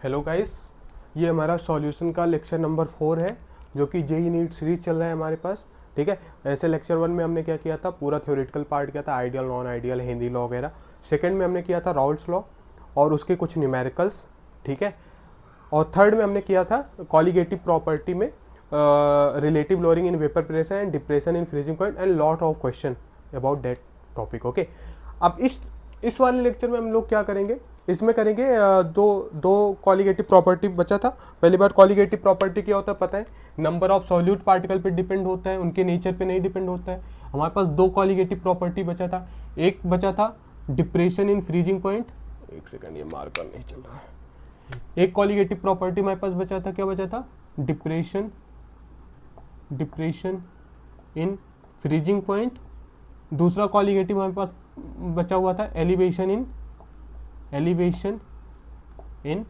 Hello guys, ये हमारा solution का लेक्चर नंबर 4 है जो कि जेई नीट सीरीज चल रहा है हमारे पास। ठीक है, ऐसे लेक्चर 1 में हमने क्या किया था, पूरा थ्योरेटिकल पार्ट किया था, ideal non ideal Hindi law वगैरह। सेकंड में हमने किया था राउल्स लॉ और उसके कुछ न्यूमेरिकल्स। ठीक है, और थर्ड में हमने किया था कॉलिगेटिव प्रॉपर्टी में relative lowering in vapour pressure and depression in freezing point and lot of question about that topic. Okay, अब इस वाले लेक्चर में हम लोग क्या करेंगे, इसमें करेंगे दो कॉलिगेटिव प्रॉपर्टी बचा था। पहली बार कॉलिगेटिव प्रॉपर्टी क्या होता है पता है, नंबर ऑफ सॉल्यूट पार्टिकल पे डिपेंड होता है, उनके नेचर पे नहीं डिपेंड होता है। हमारे पास दो कॉलिगेटिव प्रॉपर्टी बचा था, एक बचा था डिप्रेशन इन फ्रीजिंग पॉइंट। एक सेकंड, ये मार्कर नहीं चल रहा है। एक कॉलिगेटिव प्रॉपर्टी हमारे पास बचा था, क्या बचा था, डिप्रेशन इन फ्रीजिंग पॉइंट। दूसरा कॉलिगेटिव हमारे पास बचा हुआ था एलिवेशन इन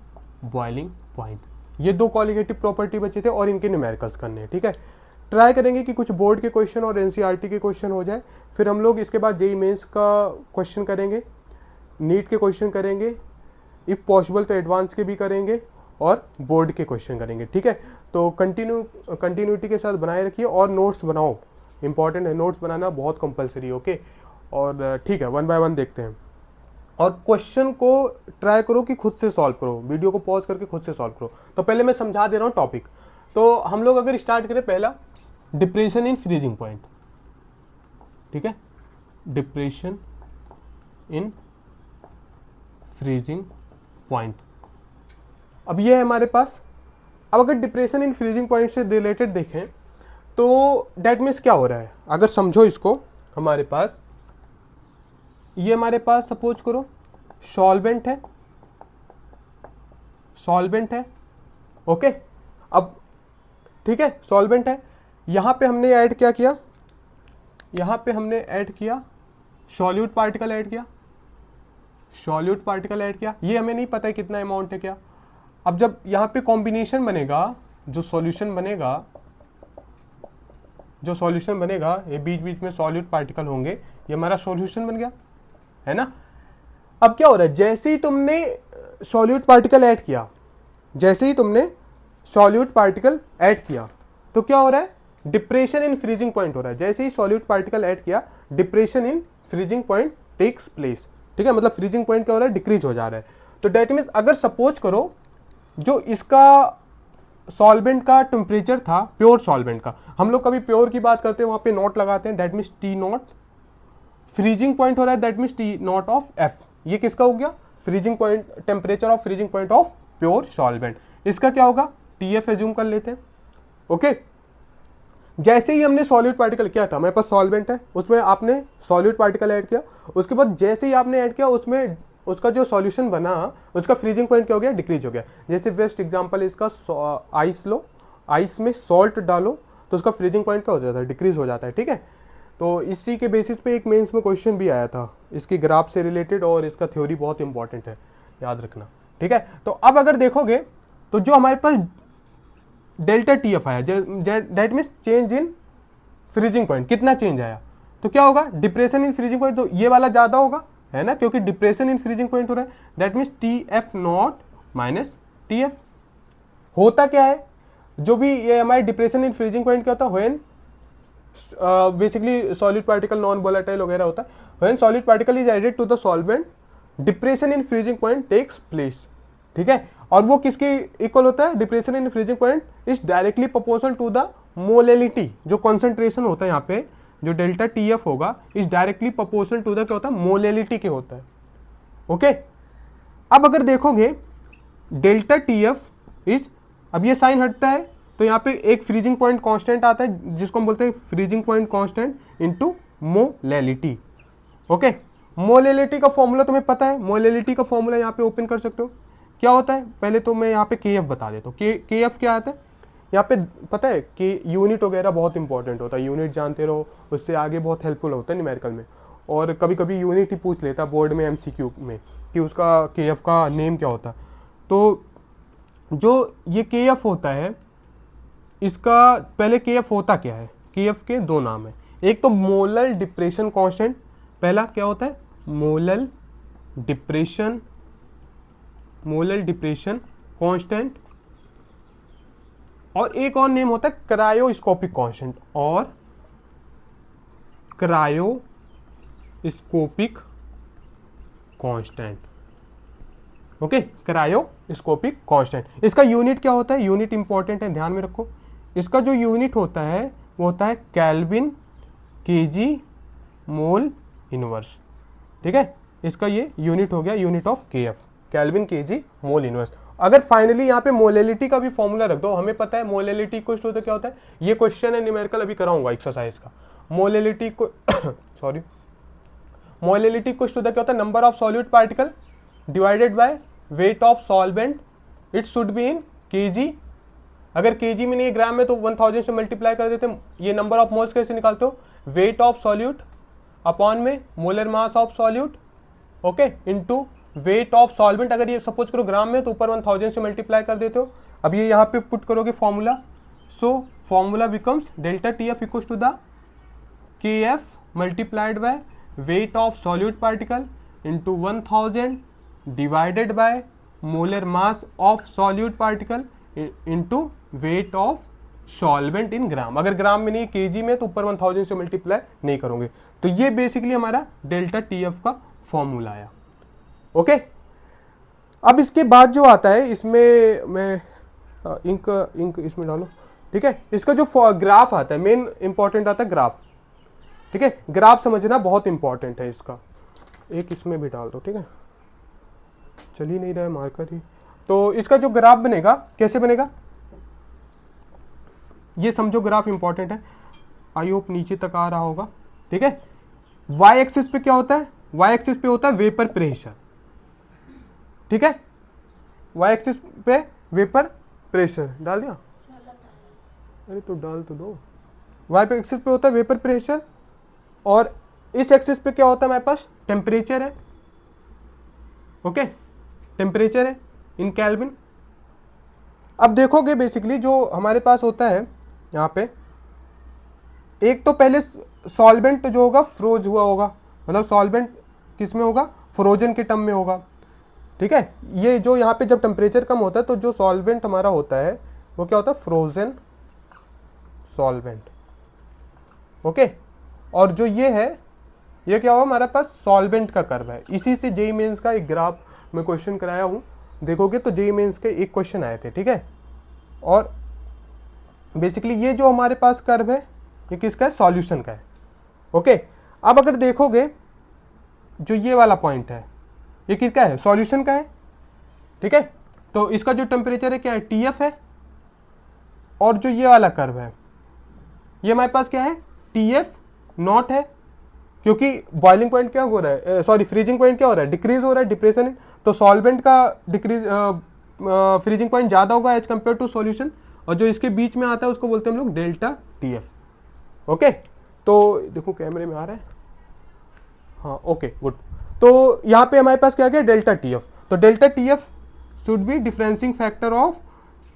बॉइलिंग पॉइंट। ये दो कॉलिगेटिव प्रॉपर्टी बचे थे और इनके न्यूमेरिकल्स करने हैं। ठीक है, ट्राई करेंगे कि कुछ बोर्ड के क्वेश्चन और एनसीईआरटी के क्वेश्चन हो जाए। फिर हम लोग इसके बाद जेईई मेंस का क्वेश्चन करेंगे, नीट के क्वेश्चन करेंगे, इफ़ पॉसिबल तो एडवांस के भी करेंगे और बोर्ड के क्वेश्चन करेंगे। ठीक है, तो कंटिन्यूटी के साथ बनाए रखिए और नोट्स बनाओ, इंपॉर्टेंट है, नोट्स बनाना बहुत कंपलसरी। ओके, और ठीक है, 1 बाय 1 देखते हैं। और क्वेश्चन को ट्राई करो कि खुद से सॉल्व करो, वीडियो को पॉज करके खुद से सॉल्व करो। तो पहले मैं समझा दे रहा हूँ टॉपिक। तो हम लोग अगर स्टार्ट करें, पहला डिप्रेशन इन फ्रीजिंग पॉइंट। ठीक है, डिप्रेशन इन फ्रीजिंग पॉइंट, अब ये है हमारे पास। अब अगर डिप्रेशन इन फ्रीजिंग पॉइंट से रिलेटेड देखें तो डेट मीन्स क्या हो रहा है, अगर समझो इसको, हमारे पास ये हमारे पास सपोज करो सॉल्वेंट है। ओके, अब ठीक है, सॉल्वेंट है। यहां पे हमने ऐड क्या किया, यहां पे हमने ऐड किया सॉल्यूट पार्टिकल ऐड किया। ये हमें नहीं पता है कितना अमाउंट है क्या। अब जब यहां पे कॉम्बिनेशन बनेगा, जो सॉल्यूशन बनेगा, ये बीच बीच में सॉल्यूट पार्टिकल होंगे, ये हमारा सॉल्यूशन बन गया, है ना। अब क्या हो रहा है, जैसे ही तुमने सॉल्यूट पार्टिकल ऐड किया, तो क्या हो रहा है, डिप्रेशन इन फ्रीजिंग पॉइंट हो रहा है। जैसे ही सॉल्यूट पार्टिकल ऐड किया, depression in freezing point takes place. ठीक है, मतलब फ्रीजिंग पॉइंट क्या हो रहा है, डिक्रीज हो जा रहा है। तो डेट मीन्स अगर सपोज करो जो इसका सॉल्वेंट का टेम्परेचर था, प्योर सॉल्वेंट का, हम लोग कभी प्योर की बात करते हैं वहां पे नॉट लगाते हैं, that means T not. Freezing point हो रहा है, that means T not of F. ये किसका हो गया, freezing point, temperature of freezing point of pure solvent. इसका क्या होगा, टी एफ एज्यूम कर लेते हैं। ओके, जैसे ही हमने सॉल्यूट पार्टिकल किया था, हमारे पास सॉल्वेंट है, उसमें आपने सॉल्यूट पार्टिकल ऐड किया, उसके बाद जैसे ही आपने ऐड किया, उसमें उसका जो सॉल्यूशन बना, उसका फ्रीजिंग पॉइंट क्या हो गया, डिक्रीज हो गया। जैसे बेस्ट एग्जांपल इसका आइस लो, आइस में सॉल्ट डालो तो उसका फ्रीजिंग पॉइंट क्या हो जाता है, डिक्रीज हो जाता है। ठीक है, तो इसी के बेसिस पे एक मेंस में क्वेश्चन भी आया था इसकी ग्राफ से रिलेटेड, और इसका थ्योरी बहुत इंपॉर्टेंट है, याद रखना। ठीक है, तो अब अगर देखोगे तो जो हमारे पास डेल्टा टी एफ आया, that means change in freezing point, कितना चेंज आया, तो क्या होगा, डिप्रेशन इन फ्रीजिंग पॉइंट, तो ये वाला ज्यादा होगा, है ना, क्योंकि डिप्रेशन इन फ्रीजिंग पॉइंट हो रहा है। That means T F naught minus T F. होता क्या है, जो भी ये हमारे डिप्रेशन इन फ्रीजिंग पॉइंट क्या होता है, when basically solid particle non volatile वगैरह होता है, when solid particle is added to the solvent, depression in freezing point takes place. ठीक है, और वो किसके इक्वल होता है, depression in freezing point is directly proportional to the molality. जो कॉन्सेंट्रेशन होता है यहाँ पे, जो डेल्टा टी एफ होगा, is directly proportional to the क्या होता है, मोलेलिटी के होता है। ओके, अब अगर देखोगे डेल्टा टी एफ इज, अब ये साइन हटता है तो यहाँ पे एक फ्रीजिंग पॉइंट कांस्टेंट आता है जिसको हम बोलते हैं freezing point constant into molality. Okay, molality का फॉर्मूला तुम्हें पता है, मोलेलिटी का फॉर्मूला यहाँ पे ओपन कर सकते हो, क्या होता है, पहले तो मैं यहाँ पे के एफ बता देता हूँ। के एफ क्या आता है, यहाँ पे पता है कि यूनिट वगैरह बहुत इंपॉर्टेंट होता है, यूनिट जानते रहो, उससे आगे बहुत हेल्पफुल होता है न्यूमेरिकल में। और कभी कभी यूनिट ही पूछ लेता है बोर्ड में एमसीक्यू में कि उसका के एफ का नेम क्या होता है। तो जो ये के एफ होता है, इसका पहले के एफ होता क्या है, के एफ के दो नाम है, एक तो मोलल डिप्रेशन कांस्टेंट, पहला क्या होता है, मोलल डिप्रेशन कांस्टेंट, और एक और नेम होता है क्रायोस्कोपिक कांस्टेंट, और cryoscopic constant. Okay, cryoscopic constant. इसका यूनिट क्या होता है, यूनिट इंपॉर्टेंट है, ध्यान में रखो। इसका जो यूनिट होता है वो होता है केल्विन केजी मोल इनवर्स। ठीक है, इसका ये यूनिट हो गया, unit of KF, kelvin KG mole inverse. अगर फाइनली यहाँ पे मोलेलिटी का भी फॉर्मूला रख दो, हमें पता है मोलेलिटी इक्वल टू क्या होता है, ये क्वेश्चन है न्यूमेरिकल, अभी कराऊंगा एक्सरसाइज का। मोलेलिटी को सॉरी, मोलेलिटी इक्वल टू क्या होता है, number of solute particle divided by weight of solvent, it should be in KG. अगर केजी में नहीं है, ग्राम में, तो 1000 से मल्टीप्लाई कर देते हैं। ये नंबर ऑफ मोल्स कैसे निकालते हो, वेट ऑफ सॉल्यूट अपॉन में molar mass of solute, okay, into wait of solvent. अगर ये सपोज करो ग्राम में, तो ऊपर 1000 से मल्टीप्लाई कर देते हो। अब ये यहाँ पे पुट करोगे formula, so formula becomes delta T F equals to the K F multiplied by weight of solute particle into 1000 divided by molar mass of solute particle into weight of solvent in gram. अगर gram में नहीं, KG में, तो ऊपर 1000 से multiply नहीं करोगे। तो ये बेसिकली हमारा डेल्टा टी एफ का फॉर्मूला आया। ओके, अब इसके बाद जो आता है, इसमें मैं इंक इसमें डालो। ठीक है, इसका जो ग्राफ आता है, मेन इंपॉर्टेंट आता है ग्राफ। ठीक है, ग्राफ समझना बहुत इंपॉर्टेंट है इसका। एक इसमें भी डाल दो, ठीक है, चल ही नहीं रहा है मार्कर ही। तो इसका जो ग्राफ बनेगा, कैसे बनेगा ये समझो, ग्राफ इंपॉर्टेंट है। आई होप नीचे तक आ रहा होगा। ठीक है, वाई एक्सिस पे क्या होता है, वाई एक्सिस पे होता है वेपर प्रेशर। ठीक है, वाई एक्सिस पे वेपर प्रेशर डाल दिया, अरे तो डाल तो दो। वाई पे एक्सिस पे होता है वेपर प्रेशर, और इस एक्सिस पे क्या होता है हमारे पास, टेम्परेचर है। ओके, टेम्परेचर है इन केल्विन। अब देखोगे बेसिकली जो हमारे पास होता है यहाँ पे, एक तो पहले सॉल्वेंट जो होगा फ्रोज हुआ होगा, मतलब सॉल्वेंट किस में होगा, फ्रोजन के टर्म में होगा। ठीक है, ये जो यहाँ पे जब टेम्परेचर कम होता है, तो जो सॉल्वेंट हमारा होता है वो क्या होता है, फ्रोजन सॉल्वेंट। ओके, और जो ये है, ये क्या होगा हमारे पास, सॉल्वेंट का कर्व है। इसी से जेईई मेंस का एक ग्राफ मैं क्वेश्चन कराया हूँ, देखोगे तो जेईई मेंस के एक क्वेश्चन आए थे। ठीक है, और बेसिकली ये जो हमारे पास कर्व है, ये किसका है, सॉल्यूशन का है। ओके, अब अगर देखोगे जो ये वाला पॉइंट है, ये किसका है, सॉल्यूशन का है। ठीक है, तो इसका जो टेम्परेचर है क्या है, टीएफ है, और जो ये वाला कर्व है, ये हमारे पास क्या है, टीएफ नॉट है, क्योंकि बॉइलिंग पॉइंट क्या हो रहा है, सॉरी फ्रीजिंग पॉइंट क्या हो रहा है, डिक्रीज हो रहा है, डिप्रेशन। तो सॉल्वेंट का डिक्रीज फ्रीजिंग पॉइंट ज़्यादा होगा एज कम्पेयर टू सॉल्यूशन, और जो इसके बीच में आता है उसको बोलते हैं हम लोग डेल्टा टी एफ। ओके, तो देखो कैमरे में आ रहा है, हाँ ओके गुड। तो यहाँ पे हमारे पास क्या गया, डेल्टा टी एफ। तो delta T F should be differencing factor of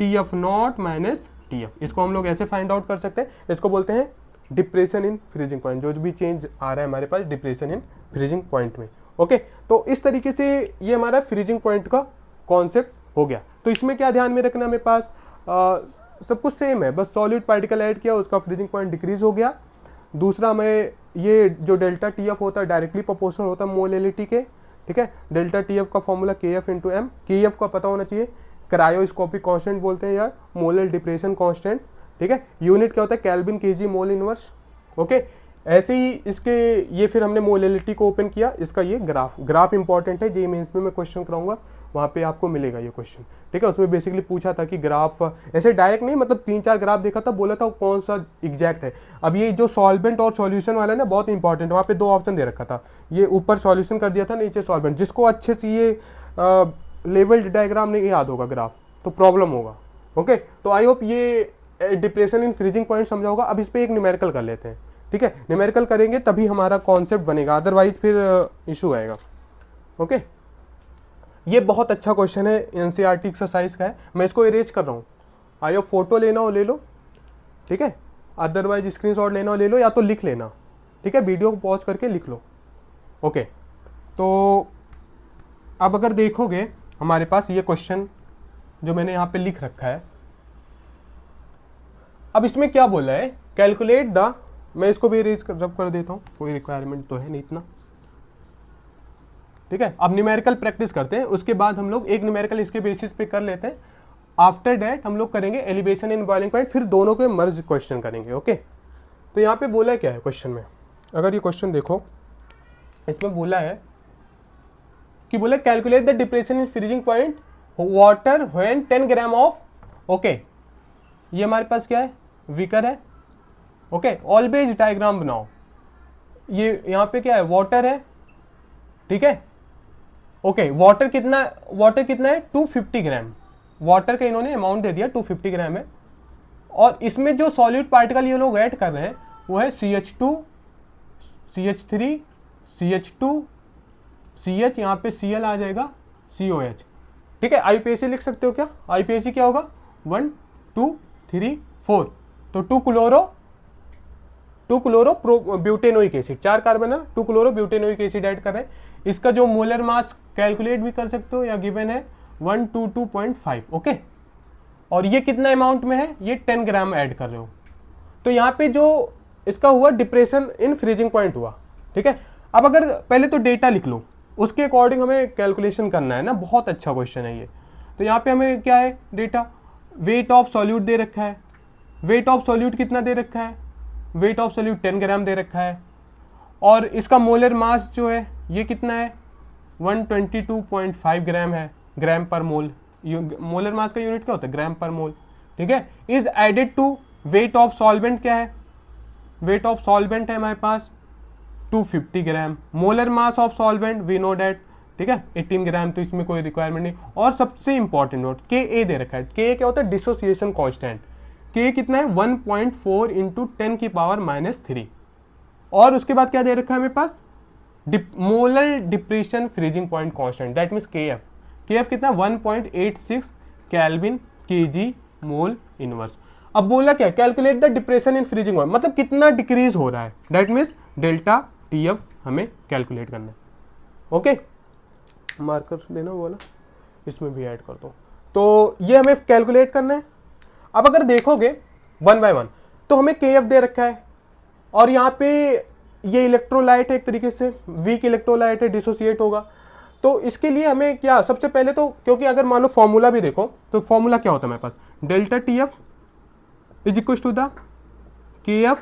T F naught minus T F. इसको हम लोग ऐसे फाइंड आउट कर सकते हैं, इसको बोलते हैं डिप्रेशन इन फ्रीजिंग पॉइंट। जो भी चेंज आ रहा है हमारे पास डिप्रेशन इन फ्रीजिंग पॉइंट में। ओके, तो इस तरीके से ये हमारा फ्रीजिंग पॉइंट का कॉन्सेप्ट हो गया। तो इसमें क्या ध्यान में रखना, मेरे पास सब कुछ सेम है, बस सॉलिड पार्टिकल ऐड किया, उसका फ्रीजिंग पॉइंट डिक्रीज हो गया। दूसरा, हमें ये जो डेल्टा टी एफ होता है डायरेक्टली प्रोपोर्शनल होता है मोलेलिटी के। ठीक है, डेल्टा टी एफ का फॉर्मूला के एफ इंटू एम, के एफ का पता होना चाहिए, क्रायोस्कोपिक कांस्टेंट बोलते हैं या मोलर डिप्रेशन कांस्टेंट। ठीक है, यूनिट क्या होता है, kelvin KG mole inverse. Okay, ऐसे ही इसके ये फिर हमने मोलेलिटी को ओपन किया, इसका ये ग्राफ इंपॉर्टेंट है, जेईई मेंस में मैं क्वेश्चन कराऊंगा, वहाँ पे आपको मिलेगा ये क्वेश्चन। ठीक है, उसमें बेसिकली पूछा था कि ग्राफ ऐसे डायरेक्ट नहीं, मतलब 3-4 ग्राफ देखा था, बोला था कौन सा एग्जैक्ट है। अब ये जो सॉल्वेंट और सॉल्यूशन वाला है ना, बहुत इंपॉर्टेंट, वहाँ पे 2 ऑप्शन दे रखा था, ये ऊपर सॉल्यूशन कर दिया था, नीचे सॉल्वेंट। जिसको अच्छे से ये लेवल्ड डायग्राम नहीं याद होगा ग्राफ, तो प्रॉब्लम होगा। ओके, तो आई होप ये डिप्रेशन इन फ्रीजिंग पॉइंट समझा होगा। अब इस पर एक न्यूमेरिकल कर लेते हैं। ठीक है, न्यूमेरिकल करेंगे तभी हमारा कॉन्सेप्ट बनेगा, अदरवाइज फिर इशू आएगा। ओके, ये बहुत अच्छा क्वेश्चन है, एनसीईआरटी एक्सरसाइज का है, मैं इसको इरेज कर रहा हूँ। आयो फोटो लेना हो ले लो, ठीक है, अदरवाइज स्क्रीनशॉट लेना हो ले लो, या तो लिख लेना। ठीक है, वीडियो को पॉज करके लिख लो। ओके, तो अब अगर देखोगे हमारे पास ये क्वेश्चन जो मैंने यहाँ पे लिख रखा है। अब इसमें क्या बोला है, कैलकुलेट द, मैं इसको भी इरेज कर देता हूँ, कोई रिक्वायरमेंट तो है नहीं इतना, ठीक है। अब न्यूमेरिकल प्रैक्टिस करते हैं, उसके बाद हम लोग एक न्यूमेरिकल इसके बेसिस पे कर लेते हैं। आफ्टर दैट हम लोग करेंगे एलिवेशन इन बॉइलिंग पॉइंट, फिर दोनों के मर्ज क्वेश्चन करेंगे। ओके, तो यहाँ पे बोला क्या है क्वेश्चन में, अगर ये क्वेश्चन देखो, इसमें बोला है कि बोला calculate the depression in freezing point water when 10 gram of, okay, ये हमारे पास क्या है, विकर है। ओके, ऑलवेज डायग्राम बनाओ, ये यहाँ पे क्या है, वाटर है, ठीक है। ओके, वाटर कितना है, 250 ग्राम वाटर का इन्होंने अमाउंट दे दिया, 250 ग्राम है। और इसमें जो सॉल्यूट पार्टिकल ये लोग ऐड कर रहे हैं वो है CH2, CH3, CH2, CH, यहाँ पे Cl आ जाएगा, COH, ठीक है। IUPAC लिख सकते हो क्या, IUPAC क्या होगा, 1 2 3 4, तो 2 क्लोरो ब्यूटेनोइक एसिड, 4 कार्बन है, 2 क्लोरो ब्यूटेनोइक एसिड ऐड कर रहे हैं। इसका जो मोलर मास कैलकुलेट भी कर सकते हो, या गिवन है 122.5, ओके। और ये कितना अमाउंट में है, ये 10 ग्राम ऐड कर रहे हो। तो यहाँ पे जो इसका हुआ डिप्रेशन इन फ्रीजिंग पॉइंट हुआ, ठीक है। अब अगर पहले तो डेटा लिख लो, उसके अकॉर्डिंग हमें कैलकुलेशन करना है ना, बहुत अच्छा क्वेश्चन है ये। तो यहाँ पे हमें क्या है डेटा, वेट ऑफ सॉल्यूट दे रखा है, वेट ऑफ सॉल्यूट कितना दे रखा है, वेट ऑफ सॉल्यूट 10 ग्राम दे रखा है। और इसका मोलर मास जो है ये कितना है, 122.5 ग्राम है, ग्राम पर मोल। मोलर मास का यूनिट क्या होता है, ग्राम पर मोल, ठीक है। Is added to weight of solvent, क्या है, वेट ऑफ सॉल्वेंट है हमारे पास 250 gram, molar mass of solvent we know that, ठीक है, 18 ग्राम, तो इसमें कोई रिक्वायरमेंट नहीं। और सबसे इंपॉर्टेंट नोट, Ka दे रखा है, Ka क्या होता है, डिसोसिएशन कांस्टेंट, Ka कितना है, 1.4 इंटू 10 की पावर -3। और उसके बाद क्या दे रखा है हमें पास, molar depression freezing point constant, that means Kf कितना, 1.86 केल्विन kg मोल इनवर्स। अब बोला क्या, calculate the depression in freezing point, मतलब कितना डिक्रीज हो रहा है, दैट मीन्स डेल्टा Tf हमें कैलकुलेट करना है। ओके, मार्कर देना बोला, इसमें भी ऐड कर दो, तो ये हमें कैलकुलेट करना है। अब अगर देखोगे 1 बाय 1, तो हमें Kf दे रखा है, और यहाँ पे ये इलेक्ट्रोलाइट है, एक तरीके से वीक इलेक्ट्रोलाइट है, डिसोसिएट होगा। तो इसके लिए हमें क्या, सबसे पहले तो, क्योंकि अगर मान लो फॉर्मूला भी देखो, तो फॉर्मूला क्या होता है मेरे पास, delta Tf is equal to the Kf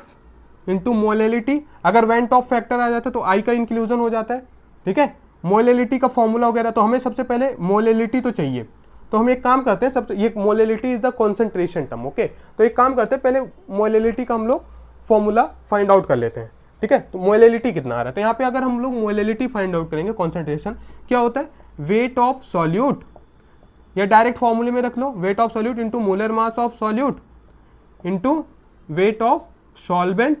into molality. अगर वेंट ऑफ फैक्टर आ जाता है तो आई का इंक्लूजन हो जाता है, ठीक है। मोलेलिटी का फॉर्मूला वगैरह, तो हमें सबसे पहले मोलेलिटी तो चाहिए, तो हम एक काम करते हैं, सबसे, ये molality is the concentration term, okay. तो एक काम करते हैं, पहले मोलेलिटी का हम लोग फॉर्मूला फाइंड आउट कर लेते हैं, ठीक है। तो मोलेलिटी कितना आ रहा है, तो यहाँ पे अगर हम लोग मोलेलिटी फाइंड आउट करेंगे, कॉन्सेंट्रेशन क्या होता है, वेट ऑफ सॉल्यूट, या डायरेक्ट फॉर्मूले में रख लो, weight of solute into molar mass of solute into weight of solvent,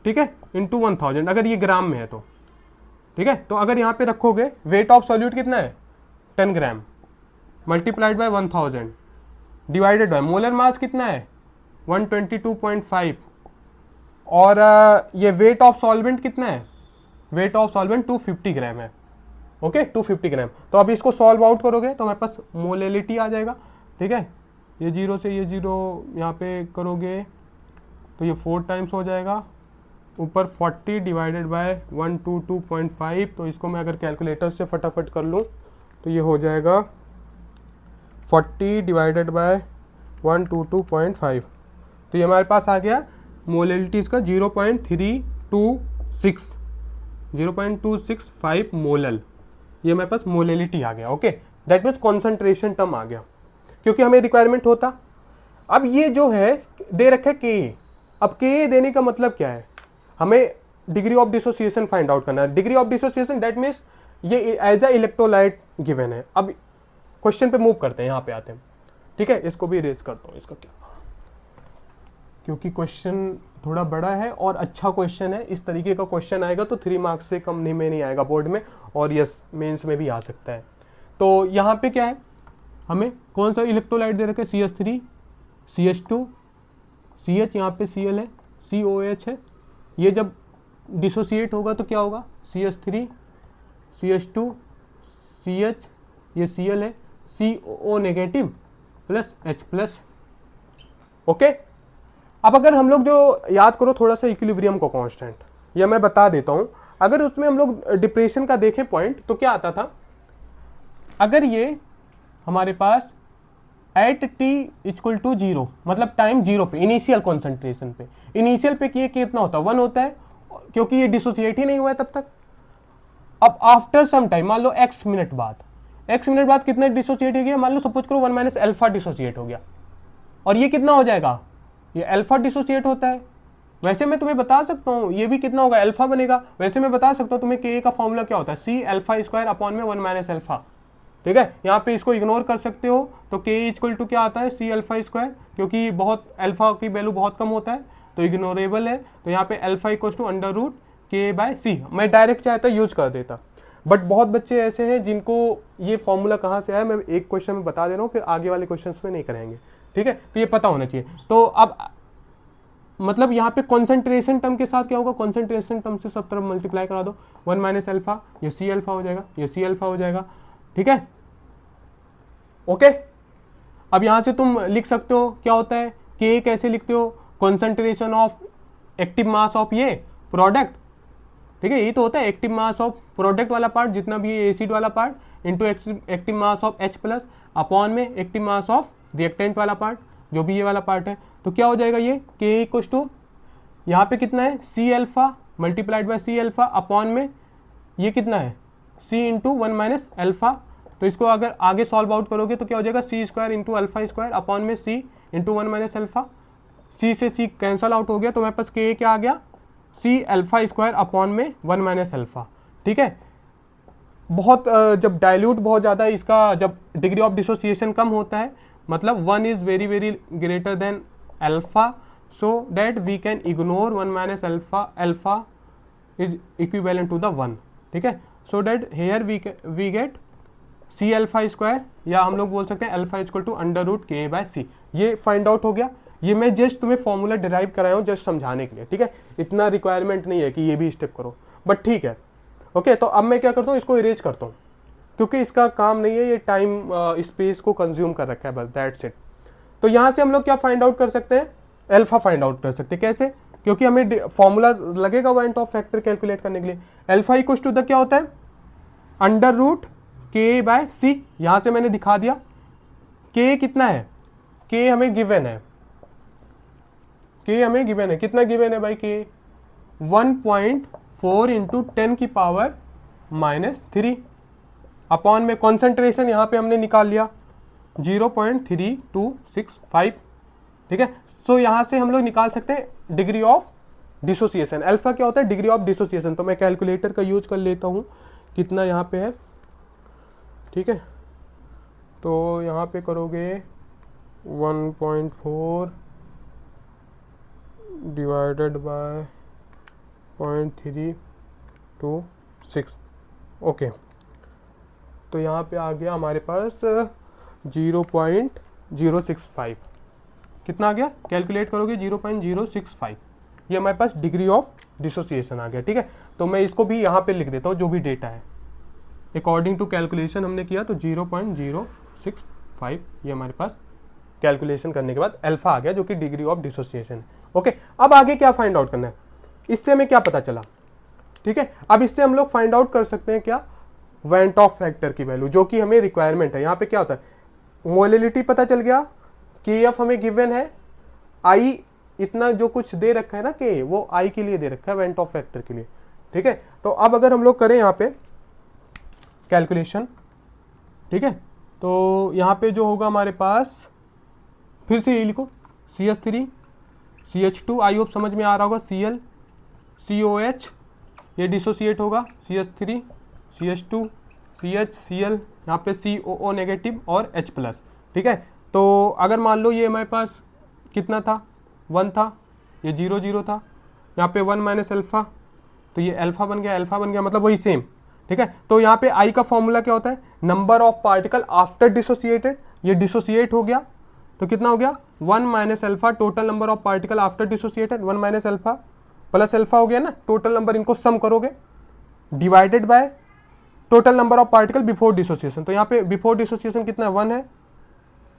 ठीक है, इंटू 1000, अगर ये ग्राम में है तो, ठीक है। तो अगर यहाँ पे रखोगे, वेट ऑफ सॉल्यूट कितना है, 10 gram multiplied by 1000 divided by molar mass कितना है, 122.5, और ये वेट ऑफ सॉल्वेंट कितना है, वेट ऑफ सॉल्वेंट 250 ग्राम है, ओके, 250 ग्राम। तो अब इसको सॉल्व आउट करोगे तो हमारे पास मोलेलिटी आ जाएगा, ठीक है। ये 0 से ये 0 यहाँ पे करोगे तो ये 4 टाइम्स हो जाएगा, ऊपर 40 डिवाइडेड बाय 122.5, तो इसको मैं अगर कैलकुलेटर से फटाफट कर लूँ तो ये हो जाएगा 40 डिवाइडेड बाय 122.5, तो ये हमारे पास आ गया मोलेलिटीज का 0.265 मोलल, ये हमारे पास मोलेलिटी आ गया, okay. That means concentration term आ गया, क्योंकि हमें रिक्वायरमेंट होता। अब ये जो है दे रखा है Ka, अब Ka देने का मतलब क्या है, हमें degree of dissociation find out करना है। Degree of dissociation that means ये एज अ इलेक्ट्रोलाइट गिवन है। अब क्वेश्चन पे मूव करते हैं, यहाँ पे आते हैं, ठीक है। इसको भी रेज करता हूँ, इसका क्या, क्योंकि क्वेश्चन थोड़ा बड़ा है और अच्छा क्वेश्चन है, इस तरीके का क्वेश्चन आएगा तो 3 मार्क्स से कम में नहीं आएगा बोर्ड में, और यस मेंस में भी आ सकता है। तो यहाँ पे क्या है, हमें कौन सा इलेक्ट्रोलाइट दे रखे, CH3, CH2, CH, यहाँ पे Cl है, COH है। ये जब डिसोसिएट होगा तो क्या होगा, CH3, CH2, CH, ये Cl है, CO negative plus H plus. Okay, अब अगर हम लोग जो याद करो थोड़ा सा इक्विलिब्रियम को कांस्टेंट, या मैं बता देता हूं, अगर उसमें हम लोग डिप्रेशन का देखें पॉइंट तो क्या आता था, अगर ये हमारे पास एट t इक्वल टू 0 मतलब टाइम 0 पे इनिशियल कॉन्सेंट्रेशन पे, इनिशियल पे ये कितना होता है 1 होता है, क्योंकि ये डिसोसिएट ही नहीं हुआ है तब तक। अब आफ्टर सम टाइम मान लो x मिनट बाद कितना डिसोसिएट हो गया, मान लो सपोज करो 1 माइनस अल्फा डिसोसिएट हो गया, और ये कितना हो जाएगा, ये अल्फा डिसोसिएट होता है। वैसे मैं तुम्हें बता सकता हूँ ये भी कितना होगा, अल्फा बनेगा। वैसे मैं बता सकता हूँ तुम्हें के का फॉर्मूला क्या होता है, सी अल्फा स्क्वायर अपॉन में 1 माइनस अल्फा। ठीक है, यहाँ पे इसको इग्नोर कर सकते हो, तो के इक्वल टू क्या आता है, सी अल्फा स्क्वायर, क्योंकि बहुत अल्फा की वैल्यू बहुत कम होता है तो इग्नोरेबल है। तो यहाँ पे alpha equal to under root K by C, मैं डायरेक्ट चाहता यूज कर देता, बट बहुत बच्चे ऐसे हैं जिनको ये फॉर्मूला कहाँ से आया, मैं एक क्वेश्चन में बता दे रहा हूँ, फिर आगे वाले क्वेश्चन में नहीं करेंगे। ठीक है, तो ये पता होना चाहिए। तो अब मतलब यहाँ पे कॉन्सेंट्रेशन टर्म के साथ क्या होगा, कॉन्सेंट्रेशन टर्म से सब तरफ मल्टीप्लाई करा दो, 1 माइनस अल्फा, ये सी अल्फा हो जाएगा, ये सी अल्फा हो जाएगा। ठीक है, ओके। अब यहां से तुम लिख सकते हो क्या होता है, के कैसे लिखते हो, concentration of active mass of ये प्रोडक्ट। ठीक है, ये तो होता है एक्टिव मास ऑफ प्रोडक्ट वाला पार्ट, जितना भी है एसिड वाला part, into active mass of H plus upon में एक्टिव मास ऑफ रिएक्टेंट वाला पार्ट, जो भी ये वाला पार्ट है। तो क्या हो जाएगा ये के इक्वल टू यहाँ पे कितना है, C alpha multiplied by C alpha upon में ये कितना है, सी इंटू 1 माइनस अल्फा। तो इसको अगर आगे सॉल्व आउट करोगे तो क्या हो जाएगा, C square into alpha square upon में C into 1 minus alpha. C से सी कैंसल आउट हो गया, तो मेरे पास के क्या आ गया, सी अल्फा स्क्वायर अपॉन में 1 माइनस अल्फा। ठीक है, बहुत जब डाइल्यूट बहुत ज़्यादा इसका, जब डिग्री ऑफ डिसोसिएशन कम होता है, मतलब 1 is very very greater than alpha, so that we can ignore 1 minus alpha, alpha is equivalent to the 1। ठीक है, so that here we get C alpha square, या हम लोग बोल सकते हैं alpha equal to under root K by C. ये find out हो गया। ये मैं जस्ट तुम्हें फॉर्मूला डिराइव कराया हूँ जस्ट समझाने के लिए। ठीक है, इतना रिक्वायरमेंट नहीं है कि ये भी स्टेप करो, बट ठीक है। ओके, तो अब मैं क्या करता हूँ, इसको इरेज करता हूँ, क्योंकि इसका काम नहीं है, ये टाइम स्पेस को कंज्यूम कर रखा है बस, दैट्स इट। तो यहाँ से हम लोग क्या फाइंड आउट कर सकते हैं, अल्फा फाइंड आउट कर सकते हैं। कैसे, क्योंकि हमें फॉर्मूला लगेगा पॉइंट ऑफ फैक्टर कैलकुलेट करने के लिए। अल्फा इक्वल टू द क्या होता है, अंडर रूट के बाय सी। यहां से मैंने दिखा दिया के कितना है, के हमें गिवन है, के हमें गिवन है, कितना गिवन है भाई, के 1.4 इंटू 10 की पावर -3 अपॉन में कॉन्सेंट्रेशन यहां पे हमने निकाल लिया 0.3265। ठीक है, सो यहां से हम लोग निकाल सकते हैं डिग्री ऑफ डिसोसिएशन। अल्फा क्या होता है, डिग्री ऑफ डिसोसिएशन। तो मैं कैलकुलेटर का यूज कर लेता हूं, कितना यहाँ पे है। ठीक है, तो यहाँ पे करोगे 1.4 डिवाइडेड बाय 0.326। ओके, तो यहाँ पे आ गया हमारे पास 0.065। कितना आ गया, कैलकुलेट करोगे 0.065, ये हमारे पास डिग्री ऑफ डिसोसिएशन आ गया। ठीक है, तो मैं इसको भी यहाँ पे लिख देता हूँ, जो भी डेटा है अकॉर्डिंग टू कैलकुलेशन हमने किया, तो 0.065 ये हमारे पास कैलकुलेशन करने के बाद अल्फा आ गया, जो कि डिग्री ऑफ डिसोसिएशन है। ओके, अब आगे क्या फाइंड आउट करना है, इससे हमें क्या पता चला। ठीक है, अब इससे हम लोग फाइंड आउट कर सकते हैं क्या, वेंट ऑफ फैक्टर की वैल्यू, जो कि हमें रिक्वायरमेंट है। यहाँ पे क्या होता है, मोलिलिटी पता चल गया, के एफ हमें गिवन है, आई इतना जो कुछ दे रखा है ना, के वो आई के लिए दे रखा है, वेंट ऑफ फैक्टर के लिए। ठीक है, तो अब अगर हम लोग करें यहाँ पे कैलकुलेशन, ठीक है, तो यहाँ पे जो होगा हमारे पास, फिर से ये लिखो CH3 CH2, आई होप समझ में आ रहा होगा, Cl COH, ये डिसोसिएट होगा, CH3 CH2 CH Cl, यहाँ पे COO नेगेटिव और H प्लस। ठीक है, तो अगर मान लो ये हमारे पास कितना था, 1 था, ये 0 0 था, यहाँ पे 1 माइनस अल्फा, तो ये अल्फा बन गया, अल्फा बन गया, मतलब वही सेम। ठीक है, तो यहाँ पे आई का फॉर्मूला क्या होता है, number of particle after dissociated, ये डिसोसिएट हो गया तो कितना हो गया, 1 minus alpha, total number of particle after dissociated 1 minus alpha plus alpha हो गया ना, टोटल नंबर, इनको सम करोगे divided by total number of particle before dissociation. तो यहाँ पे बिफोर डिसोसिएशन कितना है, 1 है।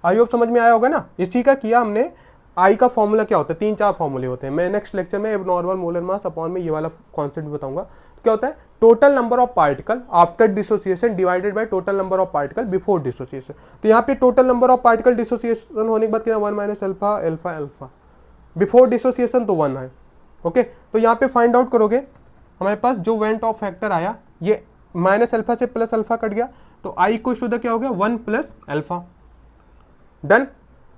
आई होप समझ में आया होगा ना। इसी का किया हमने। आई का फॉर्मूला क्या होता है, 3-4 फॉर्मूले होते हैं। मैं नेक्स्ट लेक्चर में एबनॉर्मल मोलर मास अपॉन में ये वाला कॉन्सेप्ट भी बताऊंगा। तो क्या होता है, total number of particle after dissociation divided by total number of particle before dissociation. तो यहाँ पे total number of particle dissociation होने के बाद क्या, 1 minus alpha alpha alpha. Before dissociation तो 1 है। ओके, तो यहाँ पे फाइंड आउट करोगे, हमारे पास जो वेंट ऑफ फैक्टर आया, ये माइनस अल्फा से प्लस अल्फा कट गया, तो आई को शुद्ध क्या हो गया, 1 प्लस अल्फा। डन।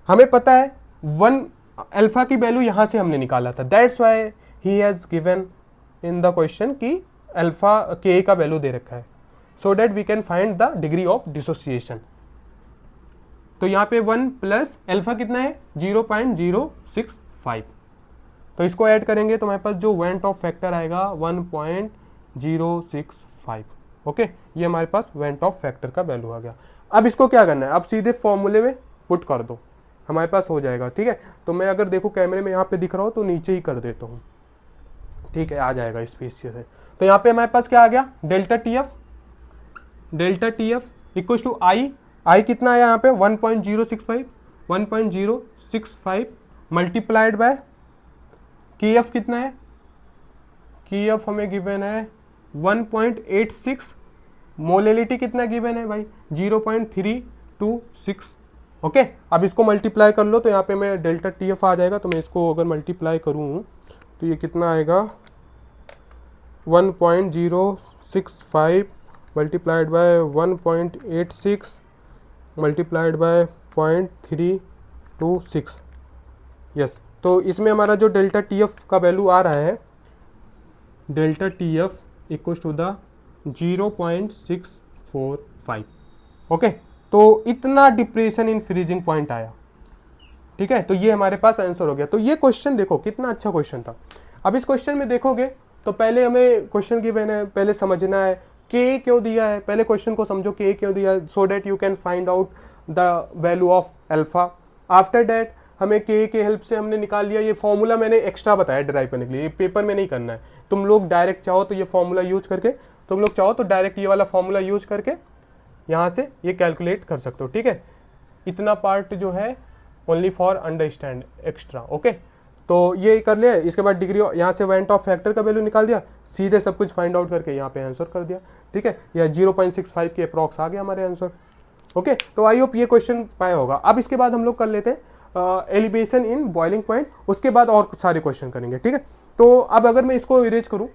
हमें पता है 1 अल्फा की वैल्यू यहां से हमने निकाला था, that's why he has given in the question कि अल्फा के का वैल्यू दे रखा है, so that we can find the degree of dissociation. तो यहाँ पे 1 प्लस अल्फा कितना है, 0.065। तो इसको ऐड करेंगे तो हमारे पास जो वेंट ऑफ फैक्टर आएगा 1.065। ओके, ये हमारे पास वेंट ऑफ फैक्टर का वैल्यू आ गया। अब इसको क्या करना है, अब सीधे फॉर्मूले में पुट कर दो, हमारे पास हो जाएगा। ठीक है, तो मैं अगर देखो कैमरे में यहाँ पे दिख रहा हो तो नीचे ही कर देता हूँ। ठीक है, आ जाएगा इस पीछे से। तो यहाँ पे हमारे पास क्या आ गया, delta T F equal to i कितना आया यहाँ पे 1.065 मल्टीप्लाइड बाय की एफ कितना है, की एफ हमें गिवन है 1.86, मोलेलिटी कितना गिवन है भाई 0.326। ओके, अब इसको मल्टीप्लाई कर लो तो यहाँ पे मैं डेल्टा टी एफ आ जाएगा। तो मैं इसको अगर मल्टीप्लाई करूँ तो ये कितना आएगा 1.065 multiplied by 1.86 multiplied by 0.326। Yes, तो इसमें हमारा जो डेल्टा टी एफ का वैल्यू आ रहा है, delta T F equal to the 0.645। Okay, तो इतना डिप्रेशन इन फ्रीजिंग पॉइंट आया। ठीक है, तो ये हमारे पास आंसर हो गया। तो ये क्वेश्चन देखो कितना अच्छा क्वेश्चन था। अब इस क्वेश्चन में देखोगे तो पहले हमें क्वेश्चन की मैंने पहले समझना है के क्यों दिया है, पहले क्वेश्चन को समझो के क्यों दिया है, so that you can find out the value of alpha. After that हमें के हेल्प से हमने निकाल लिया, ये फॉर्मूला मैंने एक्स्ट्रा बताया डिराइव करने के लिए, ये पेपर में नहीं करना है। तुम लोग डायरेक्ट चाहो तो ये फॉर्मूला यूज करके, तुम लोग चाहो तो डायरेक्ट ये वाला फॉर्मूला यूज करके यहाँ से ये कैलकुलेट कर सकते हो। ठीक है, इतना पार्ट जो है only for understand extra. Okay, तो ये कर लिया। इसके बाद डिग्री यहाँ से वेंट ऑफ फैक्टर का वैल्यू निकाल दिया, सीधे सब कुछ फाइंड आउट करके यहाँ पे आंसर कर दिया। ठीक है, या 0.65 के अप्रॉक्स आ गया हमारे आंसर। ओके, तो आई होप ये क्वेश्चन पाया होगा। अब इसके बाद हम लोग कर लेते हैं एलिवेशन इन बॉइलिंग पॉइंट, उसके बाद और सारे क्वेश्चन करेंगे। ठीक है, तो अब अगर मैं इसको इरेज करूँ,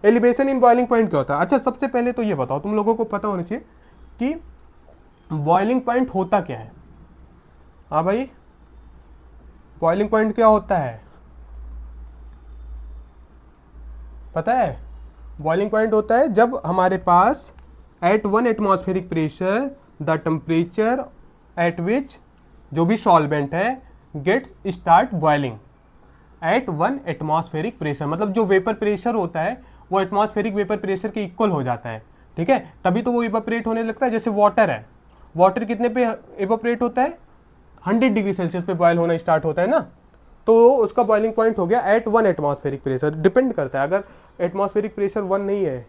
एलिवेशन इन बॉइलिंग पॉइंट क्या होता है। अच्छा, सबसे पहले तो ये बताओ, तुम लोगों को पता होना चाहिए कि बॉइलिंग पॉइंट होता क्या है। हाँ भाई, बॉइलिंग पॉइंट क्या होता है पता है? बॉइलिंग पॉइंट होता है जब हमारे पास at 1 atmospheric pressure the temperature at which जो भी सॉल्वेंट है gets start boiling at 1 atmospheric pressure, मतलब जो वेपर प्रेशर होता है वो एटमॉस्फेरिक वेपर प्रेशर के इक्वल हो जाता है। ठीक है, तभी तो वो इवापोरेट होने लगता है। जैसे वाटर है, वाटर कितने पे इवापोरेट होता है, 100 डिग्री सेल्सियस पे बॉयल होना स्टार्ट होता है ना, तो उसका बॉइलिंग पॉइंट हो गया एट 1 एटमॉस्फेरिक प्रेशर। डिपेंड करता है, अगर एटमॉस्फेरिक प्रेशर 1 नहीं है,